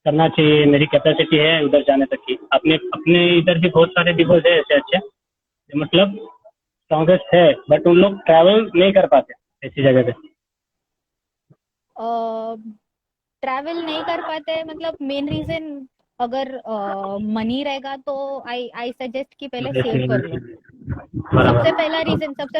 करना चाहिए, मेरी कैपेसिटी है उधर जाने तक की। अपने अपने इधर भी बहुत सारे विवर्स है ऐसे अच्छे जो मतलब स्ट्रॉन्गेस्ट है, बट उन लोग ट्रैवल नहीं कर पाते ऐसी जगह पे। ट्रैवल नहीं कर पाते मतलब मेन रीजन अगर मनी रहेगा तो आई सजेस्ट कि पहले सेव कर लो। सबसे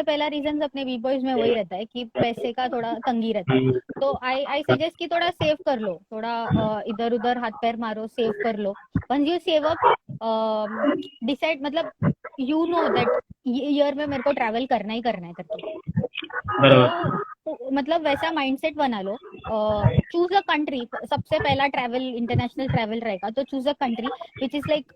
पहला रीजन अपने बी बॉयज में वही रहता है कि पैसे का थोड़ा तंगी रहता है। तो आई सजेस्ट कि थोड़ा सेव कर लो, थोड़ा इधर उधर हाथ पैर मारो, सेव कर लो। Once you save up, decide, मतलब यू नो दैट ईयर में मेरे को ट्रैवल करना ही करना है करके, तो मतलब वैसा माइंडसेट बना लो। चूज अ कंट्री, सबसे पहला ट्रैवल इंटरनेशनल ट्रैवल रहेगा तो choose a country which is like,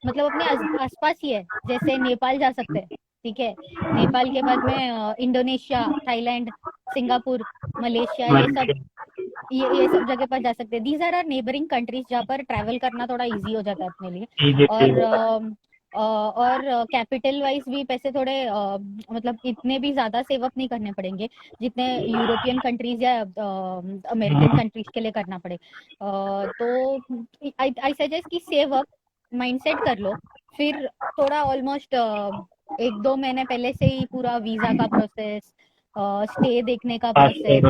मतलब अपने आसपास ही है। जैसे नेपाल जा सकते हैं, ठीक है। नेपाल के बाद में इंडोनेशिया, थाईलैंड, सिंगापुर, मलेशिया, ये सब जगह पर जा सकते हैं। दीज आर नेबरिंग कंट्रीज जहाँ पर ट्रैवल करना थोड़ा इजी हो जाता है अपने लिए। और कैपिटल वाइज भी पैसे थोड़े मतलब इतने भी ज्यादा सेव अप नहीं करने पड़ेंगे जितने यूरोपियन कंट्रीज या अमेरिकन कंट्रीज के लिए करना पड़े। तो आई सजेस्ट कि सेव अप, माइंडसेट कर लो। फिर थोड़ा ऑलमोस्ट 1-2 महीने पहले से ही पूरा वीजा का प्रोसेस, स्टे देखने का process,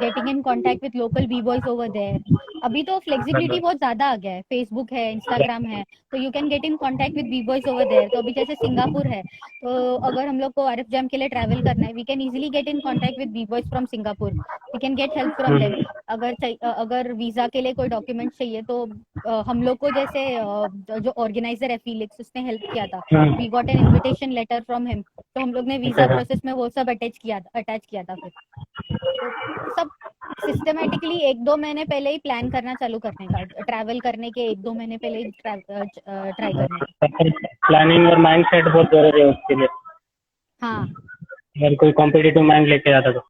getting in contact with local B boys over there. अभी तो फ्लेक्सिबिलिटी बहुत ज्यादा आ गया है, फेसबुक है, इंस्टाग्राम है, तो you can get in contact with b boys over there. तो अभी जैसे सिंगापुर है, तो अगर हम लोग को आरएफ जैम के लिए ट्रैवल करना है, we can easily get in contact with b boys from Singapore, we can get help from them. अगर वीजा के लिए कोई डॉक्यूमेंट चाहिए तो हम लोग को जैसे जो ऑर्गेनाइजर है फीलिक्स, उसने हेल्प किया था, we got an invitation letter from him, तो हम लोग ने वीजा प्रोसेस में वो सब अटैच किया था। फिर तो सब सिस्टमेटिकली 1-2 महीने पहले ही प्लान करना चालू करने का, ट्रैवल करने के 1-2 महीने पहले ही ट्राई करने का। प्लानिंग और माइंडसेट बहुत जरूरी है उसके लिए। हाँ, अगर कोई कॉम्पिटिटिव माइंड लेके आता तो।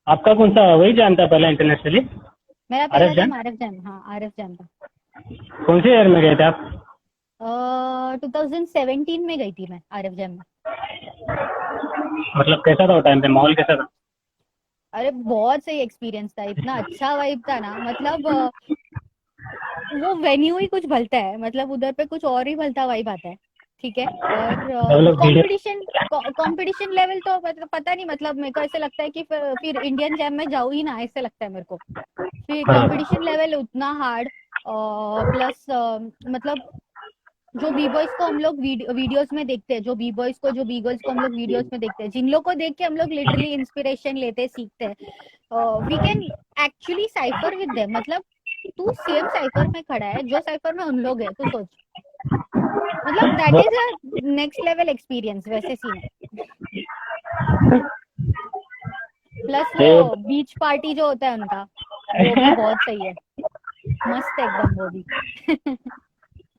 आपका कौन सा वही जानता पहला इंटरनेशनली? मेरा पहला जैम आरएफ जैम, हाँ आरएफ जैम था। कौन से ईयर में गए थे आप? 2017 में गई थी मैं RF जैम में। मतलब कैसा था वो टाइम पे, माहौल कैसा था? अरे बहुत सही एक्सपीरियंस था, इतना अच्छा वाइब था ना, मतलब वो वेन्यू ही कुछ भलता है, मतलब उधर पे कुछ और ही भलता वाइब आता है। ठीक है। और सब लोग वीडियो। कंपटीशन लेवल तो मतलब पता नहीं, मतलब मेरे को ऐसे लगता है कि फिर इंडियन जैम में जाऊँ ही ना, ऐसे लगता है मेरे को। फिर हाँ कंपटीशन लेवल उतना हार्ड, प्लस मतलब जो बी बॉयज को हम लोग वीडियोस में देखते हैं, जो बी गर्ल्स को हम लोग वीडियोस में देखते हैं, जिन लोग को देख के हम लोग लिटरली इंस्पिरेशन लेते हैं, सीखते हैं, we can actually cypher with them. मतलब तू सेम साइफर में खड़ा है, जो साइफर में उन लोग है, तू सोच। मतलब दैट बहुत is a next level experience, वैसे सीन है। प्लस वो ये बीच पार्टी जो होता है उनका, वो भी बहुत सही है, मस्त है एकदम वो भी।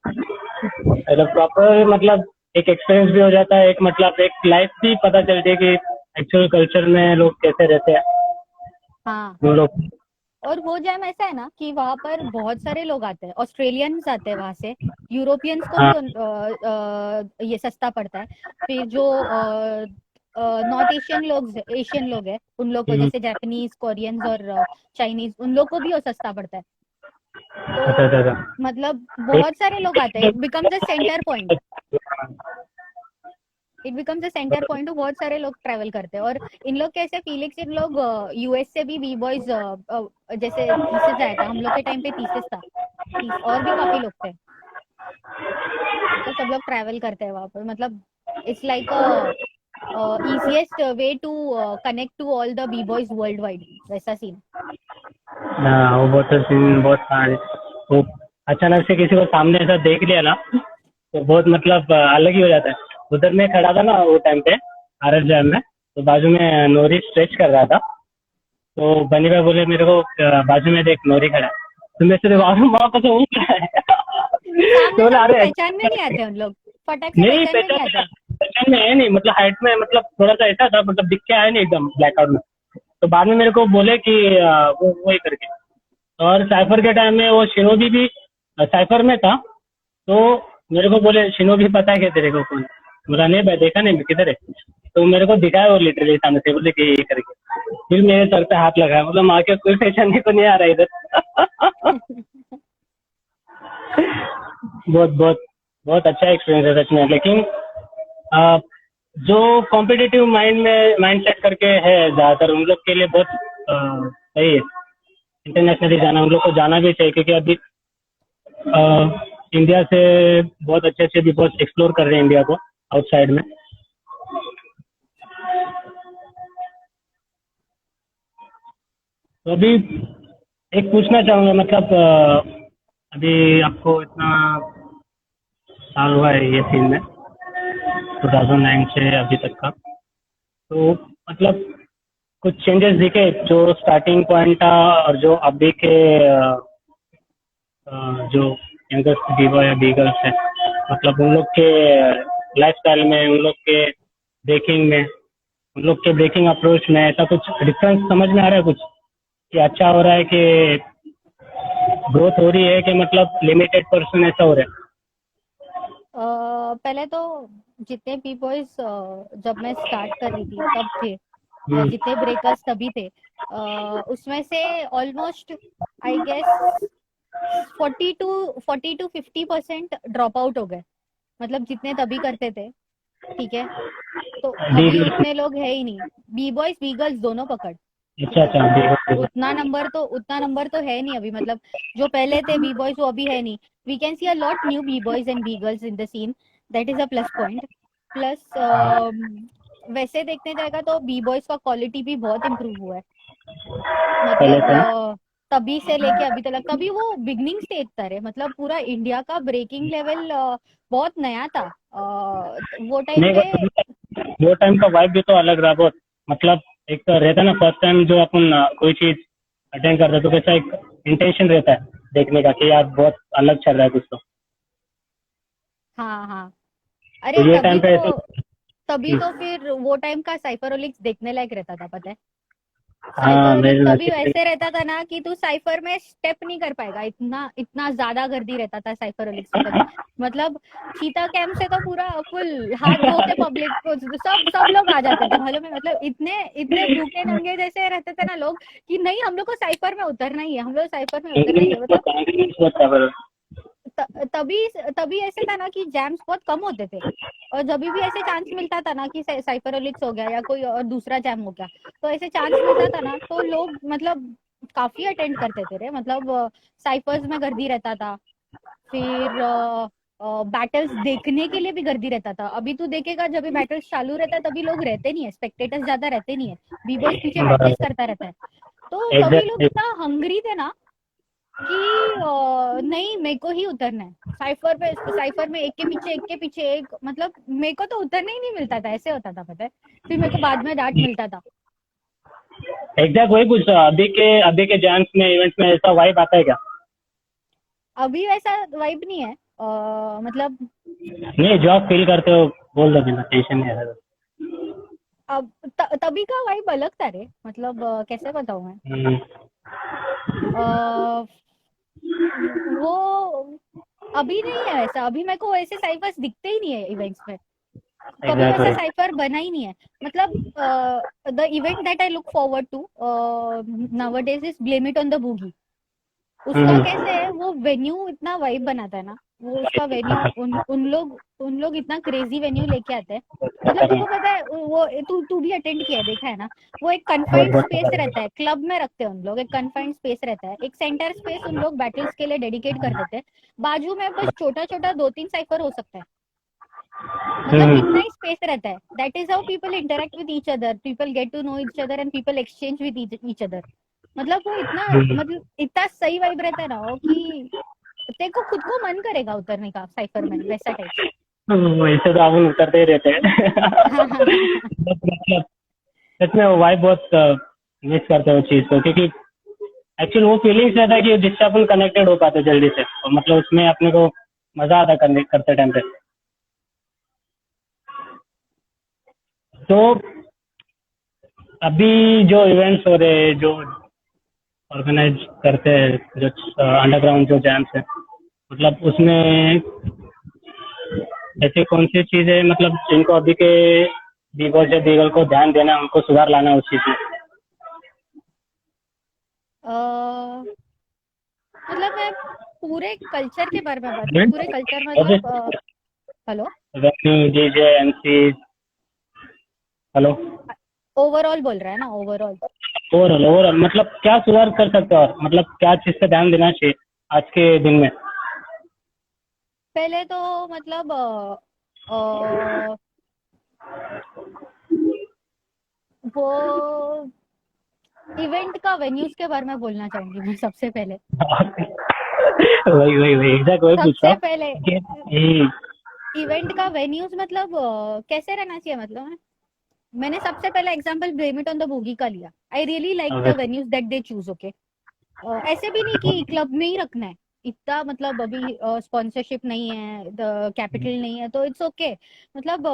मतलब प्रॉपर, मतलब एक एक्सपीरियंस भी हो जाता है, एक मतलब एक लाइफ भी पता चलती है कि एक्चुअल कल्चर में लोग कैसे रहते हैं हाँ। वो लोग। और वो जैम ऐसा है ना कि वहां पर बहुत सारे लोग आते हैं, ऑस्ट्रेलियंस आते हैं वहां से, यूरोपियंस को भी हाँ। ये सस्ता पड़ता है। फिर जो नॉर्थ एशियन लोग हैं, उन लोग को हम्म, जैसे जापानीज, कोरियंस और चाइनीज, उन लोग को भी वो सस्ता पड़ता है। अच्छा तो अच्छा अच्छा। मतलब एक बहुत सारे लोग आते हैं, it becomes a centre point. It becomes a centre point, तो बहुत सारे लोग ट्रैवल करते हैं। और इन लोग कैसे फीलिक्स, इन लोग यूएस से भी बी बॉयज, जैसे थीसिस आया था हम लोग के टाइम पे, थीसिस था, और भी काफी लोग थे, तो सब लोग ट्रैवल करते हैं वहां पर। मतलब it's like a easiest way to connect to all the b boys worldwide, वैसा सीन। हाँ, वो बहुत सीन बहुत सारे। वो अचानक से किसी को सामने ऐसा देख लिया ना, तो बहुत मतलब अलग ही हो जाता है। उधर मैं खड़ा था ना वो टाइम पे, RF जैम में, तो बाजू में नोरी स्ट्रेच कर रहा था। तो बनी भाई बोले मेरे को, बाजू में देख नोरी खड़ा है। तो मैं सिर्फ हाँ, वहाँ का तो ऊँच रहा है। तो सामने बोला सामने अरे पहचान में नहीं आते उन लोग, फटक से नहीं पहचान में नहीं पहचान, आते। पहचान में है नहीं, मतलब हाइट में मतलब थोड़ा सा ऐसा था, मतलब दिख के आया नहीं एकदम ब्लैकआउट में। तो बाद में मेरे को बोले कि वो वही करके। और साइफर के टाइम में वो शिनोबी भी साइफर में था। तो मेरे को बोले शिनोबी पता है क्या तेरे को कौन है? बोला नहीं भाई, देखा नहीं, किधर है? तो मेरे को दिखाया वो लिटरली सामने से, बोले कि ये करके। फिर मेरे सर पे हाथ लगाया, मतलब माँ के कोई पहचानने को नहीं आ रहा इधर। बहुत बहुत बहुत अच्छा एक्सपीरियंस है सच में। लेकिन अ, जो कॉम्पिटिटिव माइंड सेट करके है ज़्यादातर, उन लोग के लिए बहुत सही है इंटरनेशनली जाना। उन लोग को जाना भी चाहिए, क्योंकि अभी अ, इंडिया से बहुत अच्छे अच्छे भी बहुत एक्सप्लोर कर रहे हैं इंडिया को आउटसाइड में। तो अभी एक पूछना चाहूँगा, मतलब अभी आपको इतना साल हुआ है ये फील्ड में, 2009 से अभी तक का, तो मतलब कुछ चेंजेस दिखे जो स्टार्टिंग पॉइंट था और जो अभी के जो यंगस्ट बीवा या बीगल्स है, मतलब उन लोग के लाइफस्टाइल में, उन लोग के ब्रेकिंग में, उन लोग के ब्रेकिंग अप्रोच में, ऐसा कुछ डिफरेंस समझ में आ रहा है कुछ, कि अच्छा हो रहा है कि ग्रोथ हो रही है, कि मतलब लिमिटेड पर्सन ऐसा हो रहा है? पहले तो जितने बी बॉयज जब मैं स्टार्ट कर रही थी तब थे, हम्म, जितने ब्रेकर्स तभी थे, उसमें से almost I guess 40 to 50% drop out हो गए, मतलब जितने तभी करते थे। ठीक है। तो अभी बीगल्स में। उतने लोग है ही नहीं, बी बॉयज बी गर्ल्स दोनों पकड़। अच्छा ठीक है। अच्छा, बीगल्स। उतना नंबर तो है नहीं अभी, मतलब जो पहले थे बी बॉयज वो अभी है नहीं। We can see a lot new b boys and B girls in the scene, that is a plus point. Plus वैसे देखने जाएगा तो बी बॉयज का क्वालिटी भी बहुत इम्प्रूव हुआ है, पहले मतलब था। तभी से लेके अभी तक। तभी वो बिगनिंग स्टेज था रे, मतलब पूरा इंडिया का ब्रेकिंग लेवल बहुत नया था, वो टाइम नहीं, पे। वो टाइम का वाइब भी तो अलग रहा बहुत। मतलब एक तो रहता है ना, फर्स्ट टाइम जो अपन कोई चीज अटेंड करते हैं, तो कैसा एक इंटेंशन रहता है देखने का कि यार बहुत अलग चल रहा है कुछ तो। हाँ हाँ। तो अरे ये तभी टाइम पे तो ऐसे। तभी तो फिर वो टाइम का साइफरोलिक्स देखने लायक रहता था, पता है। हाँ साइफर मेरे तभी नसीब वैसे रहता था ना कि तू साइफर में स्टेप नहीं कर पाएगा, इतना इतना ज्यादा गर्दी रहता था साइफर ओलिक्स में तभी। मतलब चीता कैंप से तो पूरा फुल हाथ धो के पब्लिक को सब सब लोग आ जाते थे मालूम है। मतलब इतने इतने भूखे नंगे जैसे रहते थे ना लोग कि नहीं हम लोग को साइफर में उतरना ही है, हम लोग साइफर में उतरना ही है। मतलब तभी तभी ऐसे था ना कि जैम्स बहुत कम होते थे, और जब भी ऐसे चांस मिलता था ना कि साइफर ओलिक्स हो गया या कोई और दूसरा जैम हो गया, तो ऐसे चांस मिलता था ना तो लोग मतलब काफी अटेंड करते थे रे। मतलब साइफर्स में गर्दी रहता था, फिर बैटल्स देखने के लिए भी गर्दी रहता था। अभी तू देखेगा जब भी बैटल्स चालू रहता है तभी लोग रहते नहीं है, स्पेक्टेटर्स ज्यादा रहते नहीं है, बीबॉयज पीछे प्रैक्टिस करता रहता है। तो तभी लोग एग्जैक्टली। इतना हंग्री थे ना कि नहीं मेरे को ही उतरना है साइफर में एक के पीछे एक। मतलब मेरे को तो उतरने ही नहीं मिलता था, ऐसे होता था पता है। फिर मेरे को बाद में डांट मिलता था। एग्जैक्ट वही पूछ रहा हूँ, अभी के जैम्स में इवेंट्स में ऐसा वाइब आता है क्या? अभी वैसा वाइब नहीं है। मतलब नहीं जो आप फील करते हो बोल दो, बिना टेंशन नहीं है। अब तभी का वाइब अलग था रे। मतलब कैसे बताऊं मैं। हम्म, अ, वो अभी नहीं है वैसा। अभी मेरे को ऐसे साइफर्स दिखते ही नहीं है इवेंट्स में, कभी वैसा एग्जैक्टली। साइफर बना ही नहीं है। मतलब the event that I look forward to nowadays is blame it on the boogie. उसका हम्म, कैसे है, वो वेन्यू इतना वाइब बनाता है ना, वो उसका वेन्यू उन लोग इतना क्रेजी वेन्यू लेके आते हैं। मतलब तुमको पता है वो तू तू भी अटेंड किया है, देखा है ना। वो एक बहुत कन्फाइंड बहुत स्पेस रहता है, क्लब में रखते हैं उन लोग, एक कन्फाइंड स्पेस रहता है, एक सेंटर स्पेस उन लोग बैटल्स के लिए डेडिकेट कर देते हैं। बाजू में बस छोटा छोटा 2-3 साइफर हो सकता है। मतलब इतना हम्म, ही स्पेस रहता है। That is how people interact with each other, people get to know each other and people exchange with each other. मतलब वो इतना हम्म। मतलब इतना सही वाइब रहता है ना वो कि तेरे को खुद को मन करेगा उतरने का साइफर में, वैसा टाइप। वैसे तो अपन उतरते ही रहते हैं। हाँ हाँ बस मतलब सच में वो वाइब बहुत मिस करते हैं उस चीज को, क्योंकि एक्चुअली वो फीलिंग्स रहता है कि जिससे अपन कनेक्टेड हो पाते जल्दी से, और मतलब उसमें अपने को मजा आता करने करते टाइम पे। तो अभी जो इवेंट्स हो रहे हैं, जो ऑर्गेनाइज करते हैं, जो अंडरग्राउंड जो जैम्स है, मतलब उसमें ऐसी कौन सी चीज है मतलब जिनको अभी के बीबॉयज या बीगल को ध्यान देना, उनको सुधार लाना उस चीज में? अ, मतलब मैं पूरे कल्चर के बारे में बात करूँ, इवेंट पूरे कल्चर जैसे मतलब hello, venue, DJ, MC. Hello. Overall बोल रहा है ना, ओवरऑल। ओवरऑल ओवरऑल मतलब क्या सुधार कर सकते हो, और मतलब क्या चीज पे ध्यान देना चाहिए आज के दिन में? पहले तो मतलब अ, वो इवेंट का वेन्यूज के बारे में बोलना चाहूंगी मैं सबसे पहले। वही वही वही एग्जैक्ट वही पूछ रहा सबसे हूँ पहले कि हम्म, इवेंट का वेन्यूज मतलब कैसे रहना चाहिए। मतलब मैंने सबसे पहला example blame it on the boogie का लिया। आई रियली लाइक द वैसे- venues that they choose. Okay, ऐसे भी नहीं कि क्लब में ही रखना है। इतना मतलब अभी स्पॉन्सरशिप नहीं है, द कैपिटल नहीं है, तो इट्स ओके। मतलब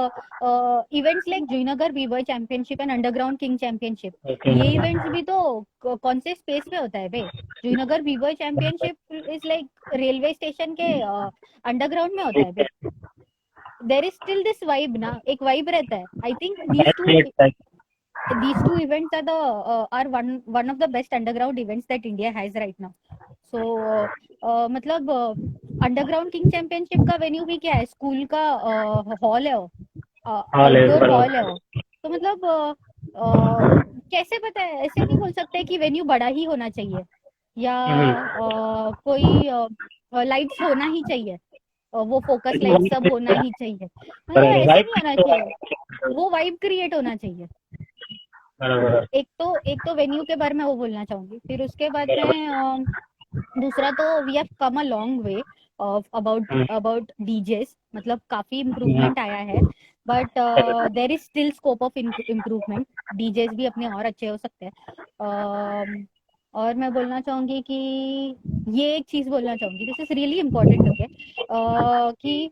events like Junagadh B boy championship and underground king championship, okay. ये इवेंट्स भी तो कौन से स्पेस पे होता है बे। Junagadh B boy championship is like railway station के अंडरग्राउंड में होता है बे। There is still this vibe ना, एक वाइब रहता है। I think these two events are the one of the best underground events that India has right now. So मतलब अंडरग्राउंड किंग चैंपियनशिप का वेन्यू भी क्या है, स्कूल का हॉल है वो, हाँ ले आउटडोर हॉल है बराबर। वो। तो मतलब कैसे पता है, ऐसे नहीं बोल सकते कि वेन्यू बड़ा ही होना चाहिए या कोई लाइट्स होना ही चाहिए, वो फोकस लाइट सब होना ही चाहिए। मतलब ऐसे नहीं होना चाहिए, वो वाइब क्रिएट होना चाहिए। बराबर एक तो वेन्यू के बारे में वो बोलना चाहूंगी। फिर उसके बाद में दूसरा तो we have come a long way of about about DJs. मतलब काफी इम्प्रूवमेंट आया है, but there is still scope of improvement. DJs भी अपने और अच्छे हो सकते हैं। और मैं बोलना चाहूंगी कि ये एक चीज बोलना चाहूंगी, this is really important. Okay, कि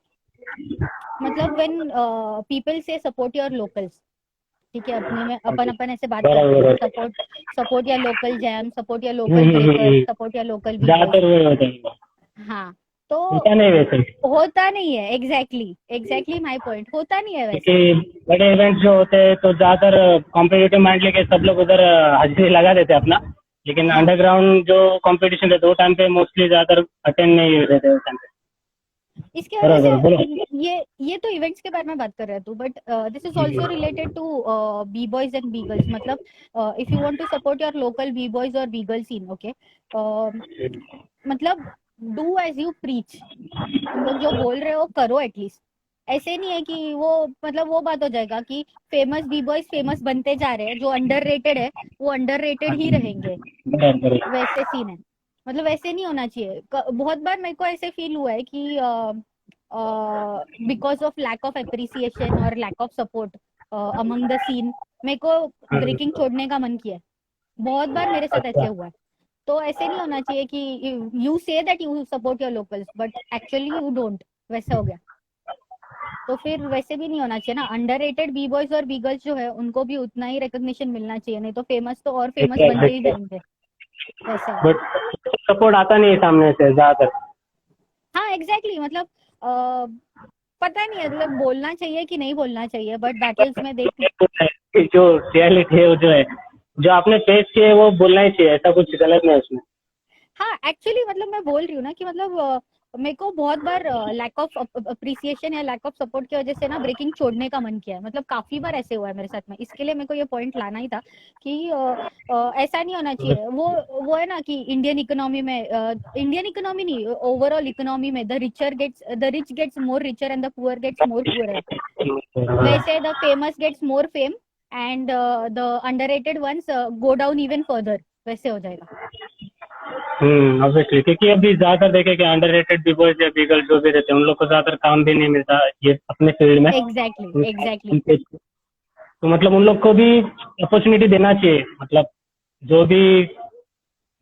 मतलब व्हेन पीपल से सपोर्ट योर लोकल्स, ठीक है, अपने में अपन अपन ऐसे बात करते बराबर हैं, है। सपोर्ट या लोकल जैम, सपोर्ट या लोकल ब्रेकर, सपोर्ट या लोकल बी बॉयज। ज्यादातर वही होता है, हाँ, तो होता नहीं वैसे, होता नहीं है। एग्जैक्टली माय पॉइंट, होता नहीं है वैसे। क्योंकि बड़े इवेंट्स जो होते हैं तो ज्यादातर कॉम्पिटिटिव माइंड लेके सब लोग उधर हाजिरी लगा देते हैं अपना, लेकिन हाँ, अंडरग्राउंड जो कंपटीशन रहते हैं वो टाइम पे मोस्टली ज्यादातर अटेंड नहीं रहते उस टाइम पे। इसके वजह बराबर बोलो। से ये तो इवेंट्स के बारे में बात कर रहे हैं तू, but this is also related to B boys and B girls. मतलब if you want to support your local B boys or B girl scene, okay, मतलब डू एज यू प्रीच। तुम लोग जो बोल रहे हो करो एटलीस्ट। ऐसे नहीं है कि वो, मतलब वो बात हो जाएगा कि फेमस बी बॉयज फेमस बनते जा रहे हैं, जो अंडररेटेड है वो अंडररेटेड ही रहेंगे, बराबर वैसे सीन है। मतलब वैसे नहीं होना चाहिए। बहुत बार मेरे को ऐसे फील हुआ है कि because of lack of appreciation और lack of support among the scene, मेरे को ब्रेकिंग छोड़ने का मन किया है। बहुत बार मेरे साथ ऐसे अच्छा। हुआ है। तो ऐसे नहीं होना चाहिए कि you say that you support your locals but actually you don't, वैसा हो गया। तो फिर वैसे भी नहीं होना चाहिए ना। Underrated B boys or B girls जो है उनको भी उतना ही रिकॉग्निशन मिलना चाहिए, नहीं तो फेमस तो और फेमस बनते ही जाएंगे, वैसा है। बट सपोर्ट आता नहीं है सामने से ज्यादातर। हाँ एग्जैक्टली, मतलब पता नहीं है, मतलब बोलना चाहिए कि नहीं बोलना चाहिए, बट बैटल्स में देख। जो रियलिटी है वो जो है, जो आपने फेस किया है वो बोलना ही चाहिए, ऐसा कुछ गलत नहीं है उसमें। हाँ एक्चुअली, मतलब मैं बोल रही हूँ ना कि मतलब मेरे को बहुत बार लैक ऑफ अप्रिसिएशन या लैक ऑफ सपोर्ट की वजह से ना ब्रेकिंग छोड़ने का मन किया है। मतलब काफी बार ऐसे हुआ है मेरे साथ में, इसके लिए मेरे को ये पॉइंट लाना ही था कि ऐसा नहीं होना चाहिए। वो है ना कि इंडियन इकोनॉमी में, इंडियन इकोनॉमी नहीं, ओवरऑल इकोनॉमी में the rich gets more richer and the poor gets more poor. वैसे the famous gets more fame and the underrated ones go down even further, वैसे हो जाएगा। ऑब्वियसली, क्योंकि अभी ज्यादातर देखे कि अंडररेटेड बी बॉयज या बी गर्ल्स जो भी रहते हैं उन लोग को ज्यादातर काम भी नहीं मिलता ये अपने फील्ड में। एग्जैक्टली। तो मतलब उन लोग को भी अपॉर्चुनिटी देना चाहिए। मतलब जो भी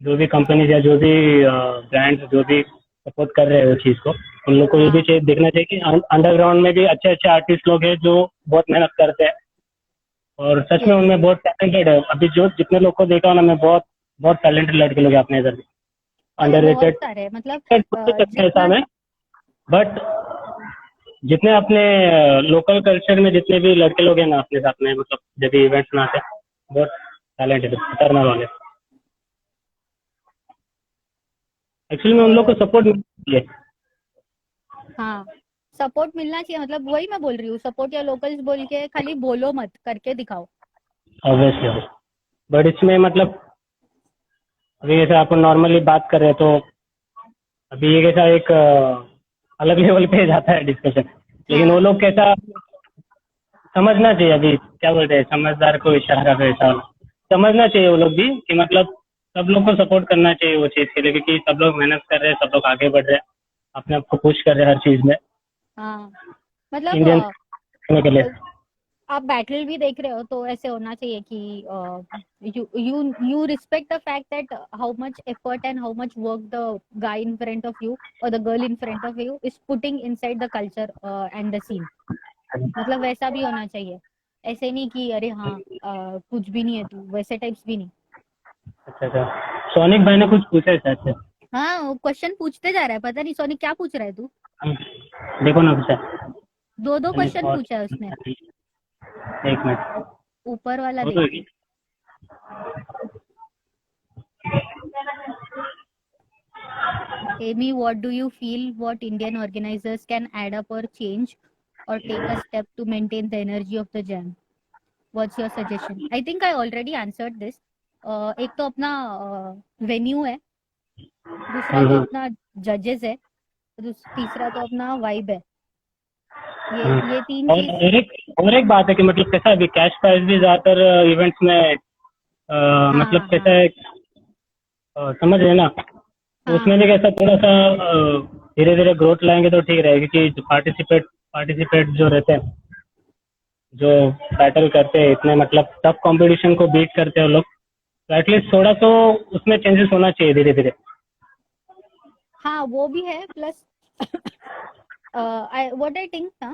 जो भी कंपनीज या जो भी ब्रांड्स जो भी सपोर्ट कर रहे हैं वो चीज को, उन लोग को ये भी हाँ चाहिए, देखना चाहिए कि अंडरग्राउंड में भी अच्छे अच्छे आर्टिस्ट लोग हैं जो बहुत मेहनत करते हैं और सच में यस, उनमें बहुत टैलेंटेड है। अभी जो जितने लोग को देखा ना, मैं बहुत बहुत टैलेंटेड लड़के लोग हैं अपने इधर भी, अरे बहुत अंडररेटेड सारे, मतलब ऐसा जितना। में। बट जितने अपने लोकल कल्चर में जितने भी लड़के लोग हैं ना अपने साथ में, मतलब जब भी इवेंट्स में आते हैं, बहुत टैलेंटेड है, खतरनाक वाले। एक्चुअली में उन लोग को सपोर्ट मिलती है। हाँ, सपोर्ट मिलना चाहिए। मतलब वही मैं बोल रही हूँ, सपोर्ट या लोकल्स बोल के खाली बोलो मत, करके दिखाओ। ऑब्वियसली। बट इसमें मतलब अभी जैसे अपन नॉर्मली बात कर रहे हैं तो अभी ये कैसा एक अलग लेवल पे जाता है डिस्कशन, लेकिन वो हाँ लोग कैसा समझना चाहिए। अभी क्या बोलते हैं, समझदार को इशारा पे ऐसा होना। समझना चाहिए वो लोग भी कि मतलब सब लोग को सपोर्ट करना चाहिए वो चीज़ के लिए, क्योंकि सब लोग मेहनत कर रहे हैं, सब लोग आगे बढ़ रहे हैं, अपने आप को पुश कर रहे हैं हर चीज़ में हाँ, मतलब इंडियन करने के लिए। आप बैटल भी देख रहे हो तो ऐसे होना चाहिए कि you respect the fact that how much effort and how much work the guy in front of you और the girl in front of you is putting inside the culture and the scene. मतलब वैसा भी होना चाहिए। ऐसे नहीं कि अरे हाँ कुछ भी नहीं है तू, वैसे टाइप्स भी नहीं। अच्छा अच्छा, सोनिक भाई ने कुछ पूछा है शायद से। हाँ, वो क्वेश्चन पूछते जा रहा है, पता नहीं सोनी क्या पूछ रहा है तू। देखो ना पूछा। दो दो मैंने क्वेश्चन पॉज पूछा है उसने। एक मिनट ऊपर वाला हो देख। गई। Amy, what do you feel what Indian organizers can add up or change or take a step to maintain the energy of the jam? What's your suggestion? I think I already answered this. एक तो अपना venue है, दूसरा तो अपना जजेस है, तीसरा तो अपना वाइब है। ये तीन और चीज। और एक बात है कि मतलब कैसा है, अभी कैश प्राइस भी ज्यादातर इवेंट्स में मतलब हाँ कैसा हाँ है, समझ रहे हैं ना, तो हाँ उसमें भी कैसा थोड़ा सा धीरे धीरे ग्रोथ लाएंगे तो ठीक रहेगा, क्योंकि जो पार्टिसिपेट जो रहते हैं, जो बैटल करते हैं इतने मतलब टफ कंपटीशन को बीट करते हैं वो लोग, तो एटलीस्ट थोड़ा तो उसमें चेंजेस होना चाहिए धीरे धीरे। हाँ, वो भी है। प्लस व्हाट आई थिंक ना,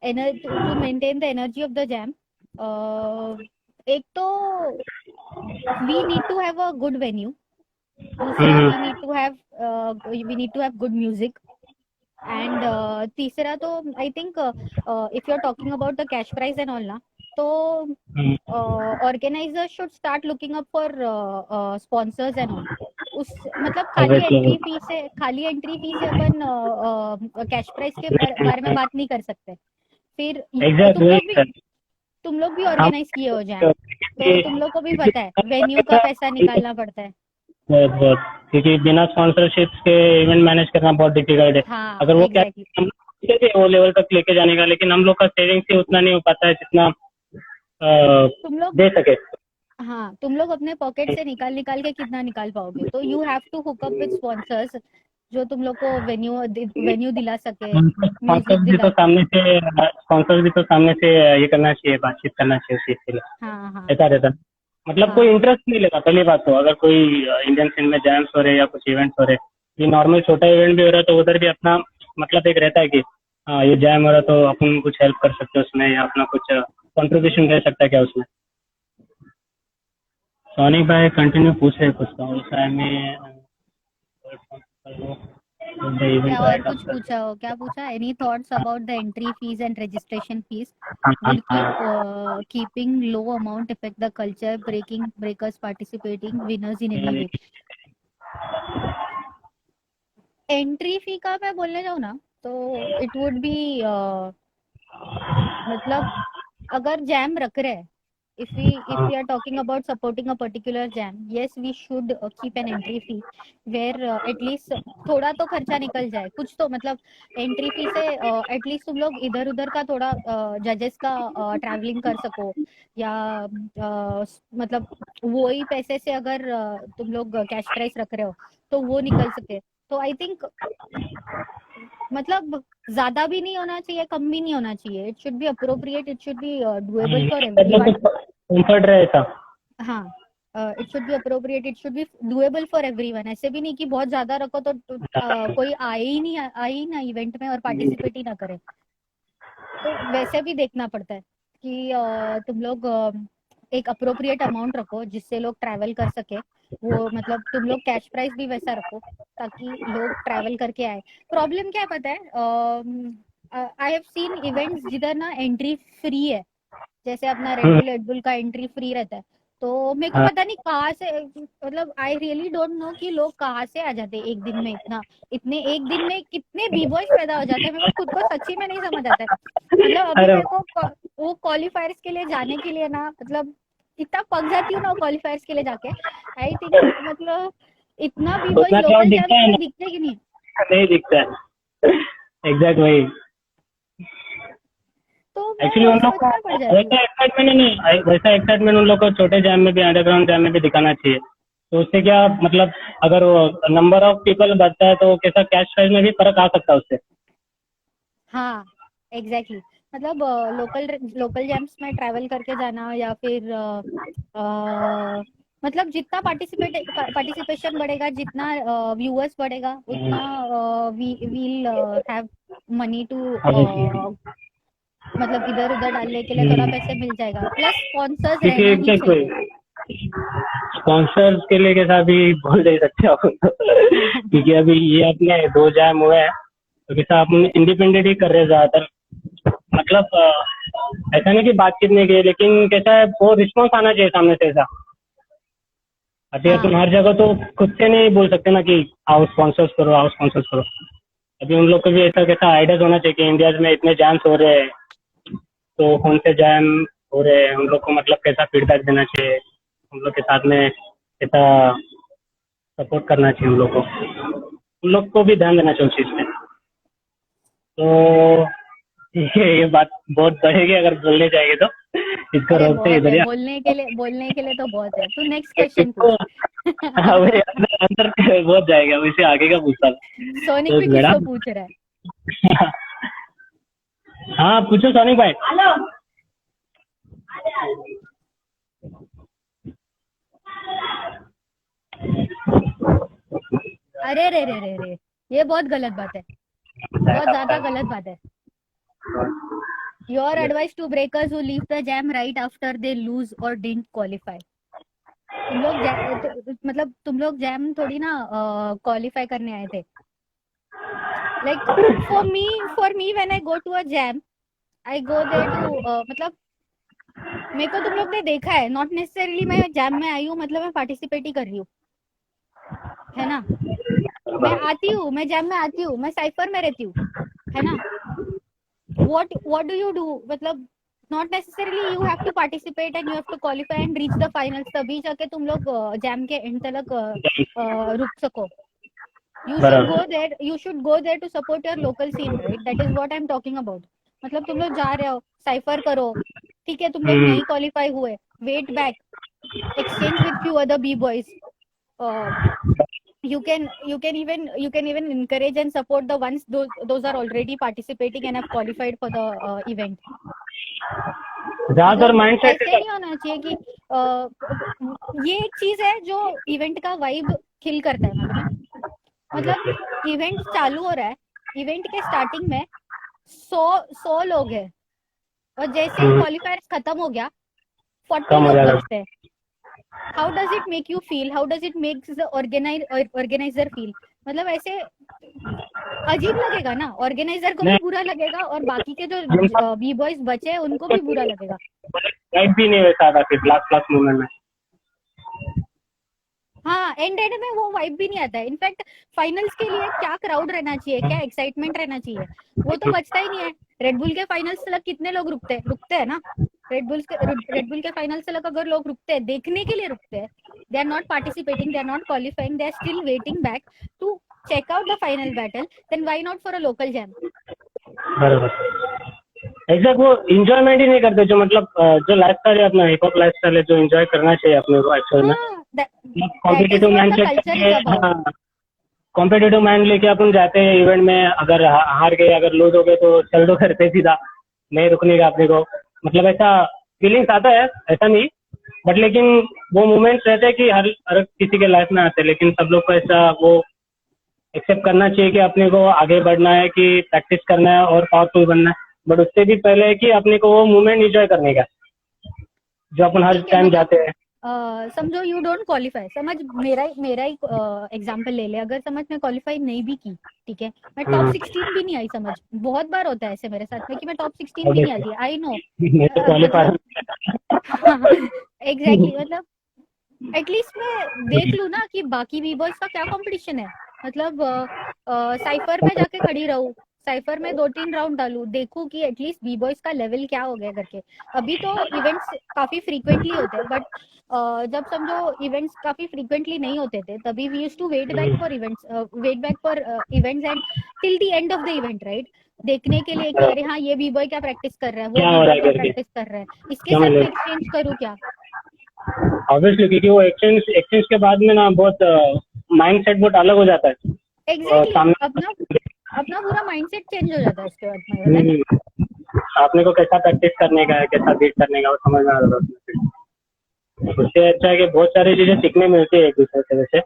to maintain the energy of the jam, एक तो we need to have a good venue, दूसरा we need to have good music, and तीसरा तो I think if you are talking about the cash prize and all ना, तो organizer should start looking up for sponsors and all. उस मतलब खाली entry fee से अपन cash price के बारे में बात नहीं कर सकते। फिर एग्जैक्ट तुम लोग भी हम ऑर्गेनाइज किए हो जैम, तो तुम लोग को भी पता है वेन्यू का पैसा निकालना पड़ता है। बहुत बहुत, क्योंकि बिना स्पॉन्सरशिप के इवेंट मैनेज करना बहुत डिफिकल्ट है। हाँ अगर वो क्या एग्जैक्टली। हम सोचते थे वो लेवल तक लेके जाने का, लेकिन हम लोग का सेविंग से उतना नहीं हो पाता है जितना तुम लोग दे सके। हाँ, तुम लोग अपने पॉकेट से निकाल के कितना निकाल पाओगे? तो you have to hook up with sponsors जो तुम लोग को वेन्यू दिला सके, म्यूजिक दिला। स्पॉन्सर्स भी तो सामने से ये करना चाहिए, बातचीत करना चाहिए उस चीज के लिए। हाँ हाँ ऐसा रहता, मतलब कोई हाँ इंटरेस्ट नहीं लेता पहली बात तो। अगर कोई इंडियन सीन में जैम्स हो रहे या कुछ इवेंट्स हो रहे, ये नॉर्मल छोटा इवेंट भी हो रहा है, तो उधर भी अपना मतलब एक रहता है कि हाँ ये जैम हो रहा है तो अपन कुछ हेल्प कर सकते हैं उसमें, या अपना कुछ कंट्रीब्यूशन रह सकता है क्या उसमें। सोनी भाई कंटिन्यू पूछ रहे कुछ तो उस टाइम में क्या इवेंट और राइट कुछ आफ्टर। पूछा हो? क्या पूछा? Any thoughts about the entry fees and registration fees हाँ हाँ will हाँ। keeping low amount affect the culture, breakers participating, winners in any way? Entry fee का मैं बोलने जाऊँ ना, तो इट वुड बी मतलब अगर जैम रख रहे हैं, if we are talking about supporting a particular jam, yes we should keep an entry fee where at least थोड़ा तो खर्चा निकल जाए कुछ तो। मतलब एंट्री फी से एटलीस्ट तुम लोग इधर उधर का थोड़ा जजेस का ट्रैवलिंग कर सको, या मतलब वो ही पैसे से अगर तुम लोग कैश प्राइस रख रहे हो तो वो निकल सके। तो आई थिंक मतलब ज्यादा भी नहीं होना चाहिए, कम भी नहीं होना चाहिए। It should be appropriate, it should be doable for मतलब एवरीवन। कंफर्ट रहे ऐसा। हाँ, it should be appropriate, it should be doable for everyone. ऐसे भी नहीं कि बहुत ज्यादा रखो तो कोई आए ही ना इवेंट में और पार्टिसिपेट ही ना करे। तो वैसे भी देखना पड़ता है कि तुम लोग एक अप्रोप्रिएट अमाउंट रखो जिससे लोग ट्रैवल कर सके। वो मतलब तुम लोग कैश प्राइस भी वैसा रखो ताकि लोग ट्रैवल करके आए। प्रॉब्लम क्या है पता है? आई हैव सीन इवेंट्स जिधर ना एंट्री फ्री है, जैसे अपना रेड बुल का एंट्री फ्री रहता है। तो मेरे को हाँ पता नहीं कहाँ से, मतलब आई रियली डोंट नो कि लोग कहाँ से आ जाते हैं एक दिन में। इतने एक दिन में कितने बी बॉयज पैदा हो जाते हैं, मेरे को खुद को सच्ची में नहीं समझ आता है। मतलब अभी अरे मेरे को वो क्वालिफायर्स के लिए जाने के लिए ना, मतलब इतना पक जाती हूँ ना क्वालिफायर्स के लिए जाके। आई थिंक मतलब इतना बी बॉयज उतना क्राउड लोकल दिखता जैम्स है में ना, दिखते कि नहीं। नहीं दिखता है। एग्जैक्ट वही। तो मैं एक्चुअली वही उन लोग को सोचना पड़ जाती हूँ। वैसा एक्साइटमेंट नहीं, वैसा एक्साइटमेंट उन लोग को छोटे जैम में भी, अंडरग्राउंड जैम में भी दिखाना चाहिए। तो उससे क्या मतलब, अगर वो नंबर ऑफ पीपल बढ़ता है तो कैसा कैश प्राइस में भी फर्क आ सकता है उससे। हाँ एग्जैक्टली मतलब लोकल जैम्स में ट्रैवल करके जाना, या फिर मतलब जितना पार्टिसिपेशन बढ़ेगा, जितना व्यूअर्स बढ़ेगा, उतना वील हैव मनी टू मतलब इधर उधर डालने के लिए थोड़ा पैसे मिल जाएगा। प्लस स्पॉन्सर्स क्योंकि रहना ही एग्जैक्ट चाहिए। वही, स्पॉन्सर्स के लिए कैसा भी बोल नहीं सकते अपन तो। क्योंकि अभी ये अपने दो जैम हुए हैं, तो कैसा अपन इंडिपेंडेंट ही कर रहे हैं ज्यादातर। मतलब ऐसा नहीं कि बातचीत नहीं की, लेकिन कैसा है वो रिस्पॉन्स आना चाहिए सामने से ऐसा। अभी अपन हाँ हर जगह तो खुद से नहीं बोल सकते ना कि आओ स्पॉन्सर्स करो, आओ स्पॉन्सर्स करो। अभी उन लोग को भी ऐसा कैसा आइडियाज होना चाहिए कि इंडिया में इतने जैम्स हो रहे हैं, तो कौन से जैम हो रहे हैं, उन लोग को मतलब कैसा फीडबैक देना चाहिए, उन लोग के साथ में कैसा सपोर्ट करना चाहिए उन लोग को भी ध्यान देना चाहिए उस चीज़ में। तो ये बात बहुत बढ़ेगी अगर बोलने जाएंगे तो, इसको अरे रोकते बहुत इधर है, ही। बोलने के लिए तो बहुत है। तू नेक्स्ट क्वेश्चन पूछ। हाँ वही, अंदर अंदर बहुत जाएगा, वैसे आगे का पूछता था। सोनिक तो भी कुछ तो मैडम, पूछ रहा है। हाँ पूछो सोनिक भाई। अरे रे रे रे, ये बहुत गलत बात है, बहुत ज्यादा गलत बात है। Your advice to breakers who leave the jam right after they lose or didn't qualify. मतलब तुम लोग जैम थोड़ी ना क्वालिफाई करने आए थे. Like for me when I go to a jam, I go there to मतलब मेरे को तुम लोग ने देखा है, नॉट नेसेसरीली मैं जैम में आई हूँ मतलब मैं पार्टिसिपेट ही कर रही हूँ, है ना. मैं आती हूँ, मैं जैम में आती हूँ, मैं साइफर में रहती हूँ, है ना. what do you do, मतलब not necessarily you have to participate and you have to qualify and reach the finals, तभी जाके तुम लोग जैम के एंड तक रुक सको. You should go there to support your local scene, right? That is what I'm talking about. मतलब तुम लोग जा रहे हो, साइफर करो, ठीक है, तुम लोग नहीं क्वालिफाई हुए, wait back, exchange with few other b-boys. You can even encourage and support the ones those are already participating and have qualified for the event. ज्यादातर माइंडसेट ऐसे नहीं होना चाहिए कि ये एक चीज है जो इवेंट का वाइब किल करता है, मालूम है. मतलब इवेंट चालू हो रहा है, इवेंट के स्टार्टिंग में 100 लोग हैं और जैसे ही क्वालिफायर्स खत्म हो गया 40 लोग बचते हैं. How does it make you feel, how does it makes the organiser feel. मतलब ऐसे अजीब लगेगा ना, ऑर्गेनाइजर को भी बुरा लगेगा और बाकी के जो बी बॉयज बचे हैं उनको भी बुरा लगेगा. लाइट भी नहीं वैसा था फिर लास्ट मोमेंट में. हाँ, एंड में वो वाइब भी नहीं आता है. इनफैक्ट फाइनल्स के लिए क्या क्राउड रहना चाहिए, क्या एक्साइटमेंट रहना चाहिए, वो तो बचता ही नहीं है. रेडबुल के फाइनल्स तक कितने लोग रुकते हैं ना. रेडबुल के फाइनल्स तक अगर लोग रुकते हैं, देखने के लिए रुकते हैं, they are not participating, they are not qualifying, they are still waiting back to check out the final battle, then why not for a local jam? बराबर. एग्जैक्ट वो इंजॉयमेंट ही नहीं करते जो मतलब जो लाइफस्टाइल है अपना, हिप हॉप लाइफस्टाइल है जो एंजॉय करना चाहिए अपने को एक्चुअल में. कॉम्पिटिटिव माइंड कॉम्पिटिटिव माइंड लेके अपन जाते हैं इवेंट में, अगर हार गए, अगर लूज हो गए तो चल दो घर पे सीधा, नहीं रुकने का अपने को. मतलब ऐसा फीलिंग्स आता है, ऐसा नहीं, बट लेकिन वो मोमेंट्स रहते हैं कि हर किसी के लाइफ में आते हैं, लेकिन सब लोग को ऐसा वो एक्सेप्ट करना चाहिए कि अपने को आगे बढ़ना है, कि प्रैक्टिस करना है और पावरफुल बनना है. बट उससे भी पहले है कि अपने को वो मोमेंट एंजॉय करने का जो अपन हर टाइम जाते हैं. समझो यू डोंट क्वालिफाई, समझ मेरा ही एग्जांपल ले ले. अगर समझ मैं क्वालिफाई नहीं भी की, ठीक है, मैं टॉप 16 भी नहीं आई, समझ बहुत बार होता है ऐसे मेरे साथ में कि मैं टॉप 16 भी नहीं आती. I know exactly. मतलब एटलीस्ट मैं देख लूँ ना कि बाकी बी बॉयज का क्या कंपटीशन है. मतलब साइफर में जाके खड़ी रहूँ, साइफर में 2-3 राउंड डालूं, देखूं कि एटलीस्ट बी बॉयज का लेवल क्या हो गया करके. अभी तो इवेंट्स काफी फ्रीक्वेंटली होते हैं, बट जब समझो इवेंट्स काफी फ्रीक्वेंटली नहीं होते थे, तभी we used to wait back for events and till the end of the event, right. देखने के लिए कि अरे हाँ ये बी बॉय क्या प्रैक्टिस कर रहा है, वो बी बॉय क्या प्रैक्टिस कर रहा है, इसके साथ मैं एक्सचेंज करूँ क्या. ऑब्वियसली, क्योंकि वो एक्सचेंज के बाद में ना बहुत माइंडसेट बहुत अलग हो जाता है. एग्जैक्टली. अपना पूरा माइंडसेट चेंज हो जाता है उसके बाद में. आपने को कैसा प्रैक्टिस करने का है, कैसा बीट करने का, वो समझ में आ रहा है. उससे अच्छा है कि बहुत सारी चीजें सीखने मिलती है एक दूसरे से. वैसे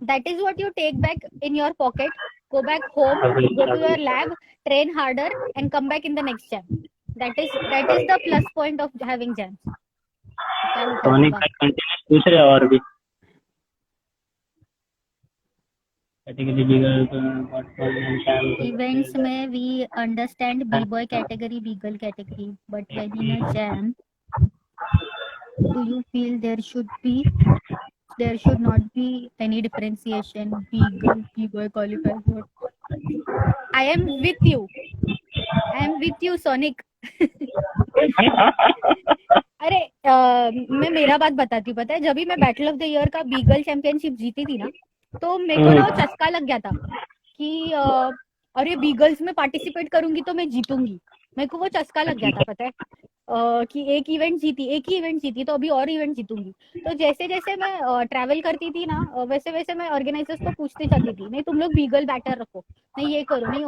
that is what you take back in your pocket, go back home, go to your lab, train harder and come back in the next jam. That is the plus point of having jams. पूछ रहे और भी events में we understand b-boy category, b-girl category, but when in a jam, do you feel there should not be any differentiation, b-girl, b-boy qualifies what? I am with you Sonic. अरे मैं मेरा बात बताती हूँ. पता है जब भी मैं बैटल ऑफ द ईयर का बी गर्ल चैंपियनशिप जीती थी ना, तो मेरे को ना चस्का लग गया था कि अरे बी गर्ल्स में पार्टिसिपेट करूंगी तो मैं जीतूंगी. मेरे को वो चस्का लग गया था, पता है कि एक ही इवेंट जीती तो अभी और इवेंट जीतूंगी. तो जैसे जैसे मैं ट्रैवल करती थी ना, वैसे वैसे मैं ऑर्गेनाइजर्स को पूछती जाती थी, नहीं तुम लोग बी गर्ल बैटर रखो, नहीं ये करो, नहीं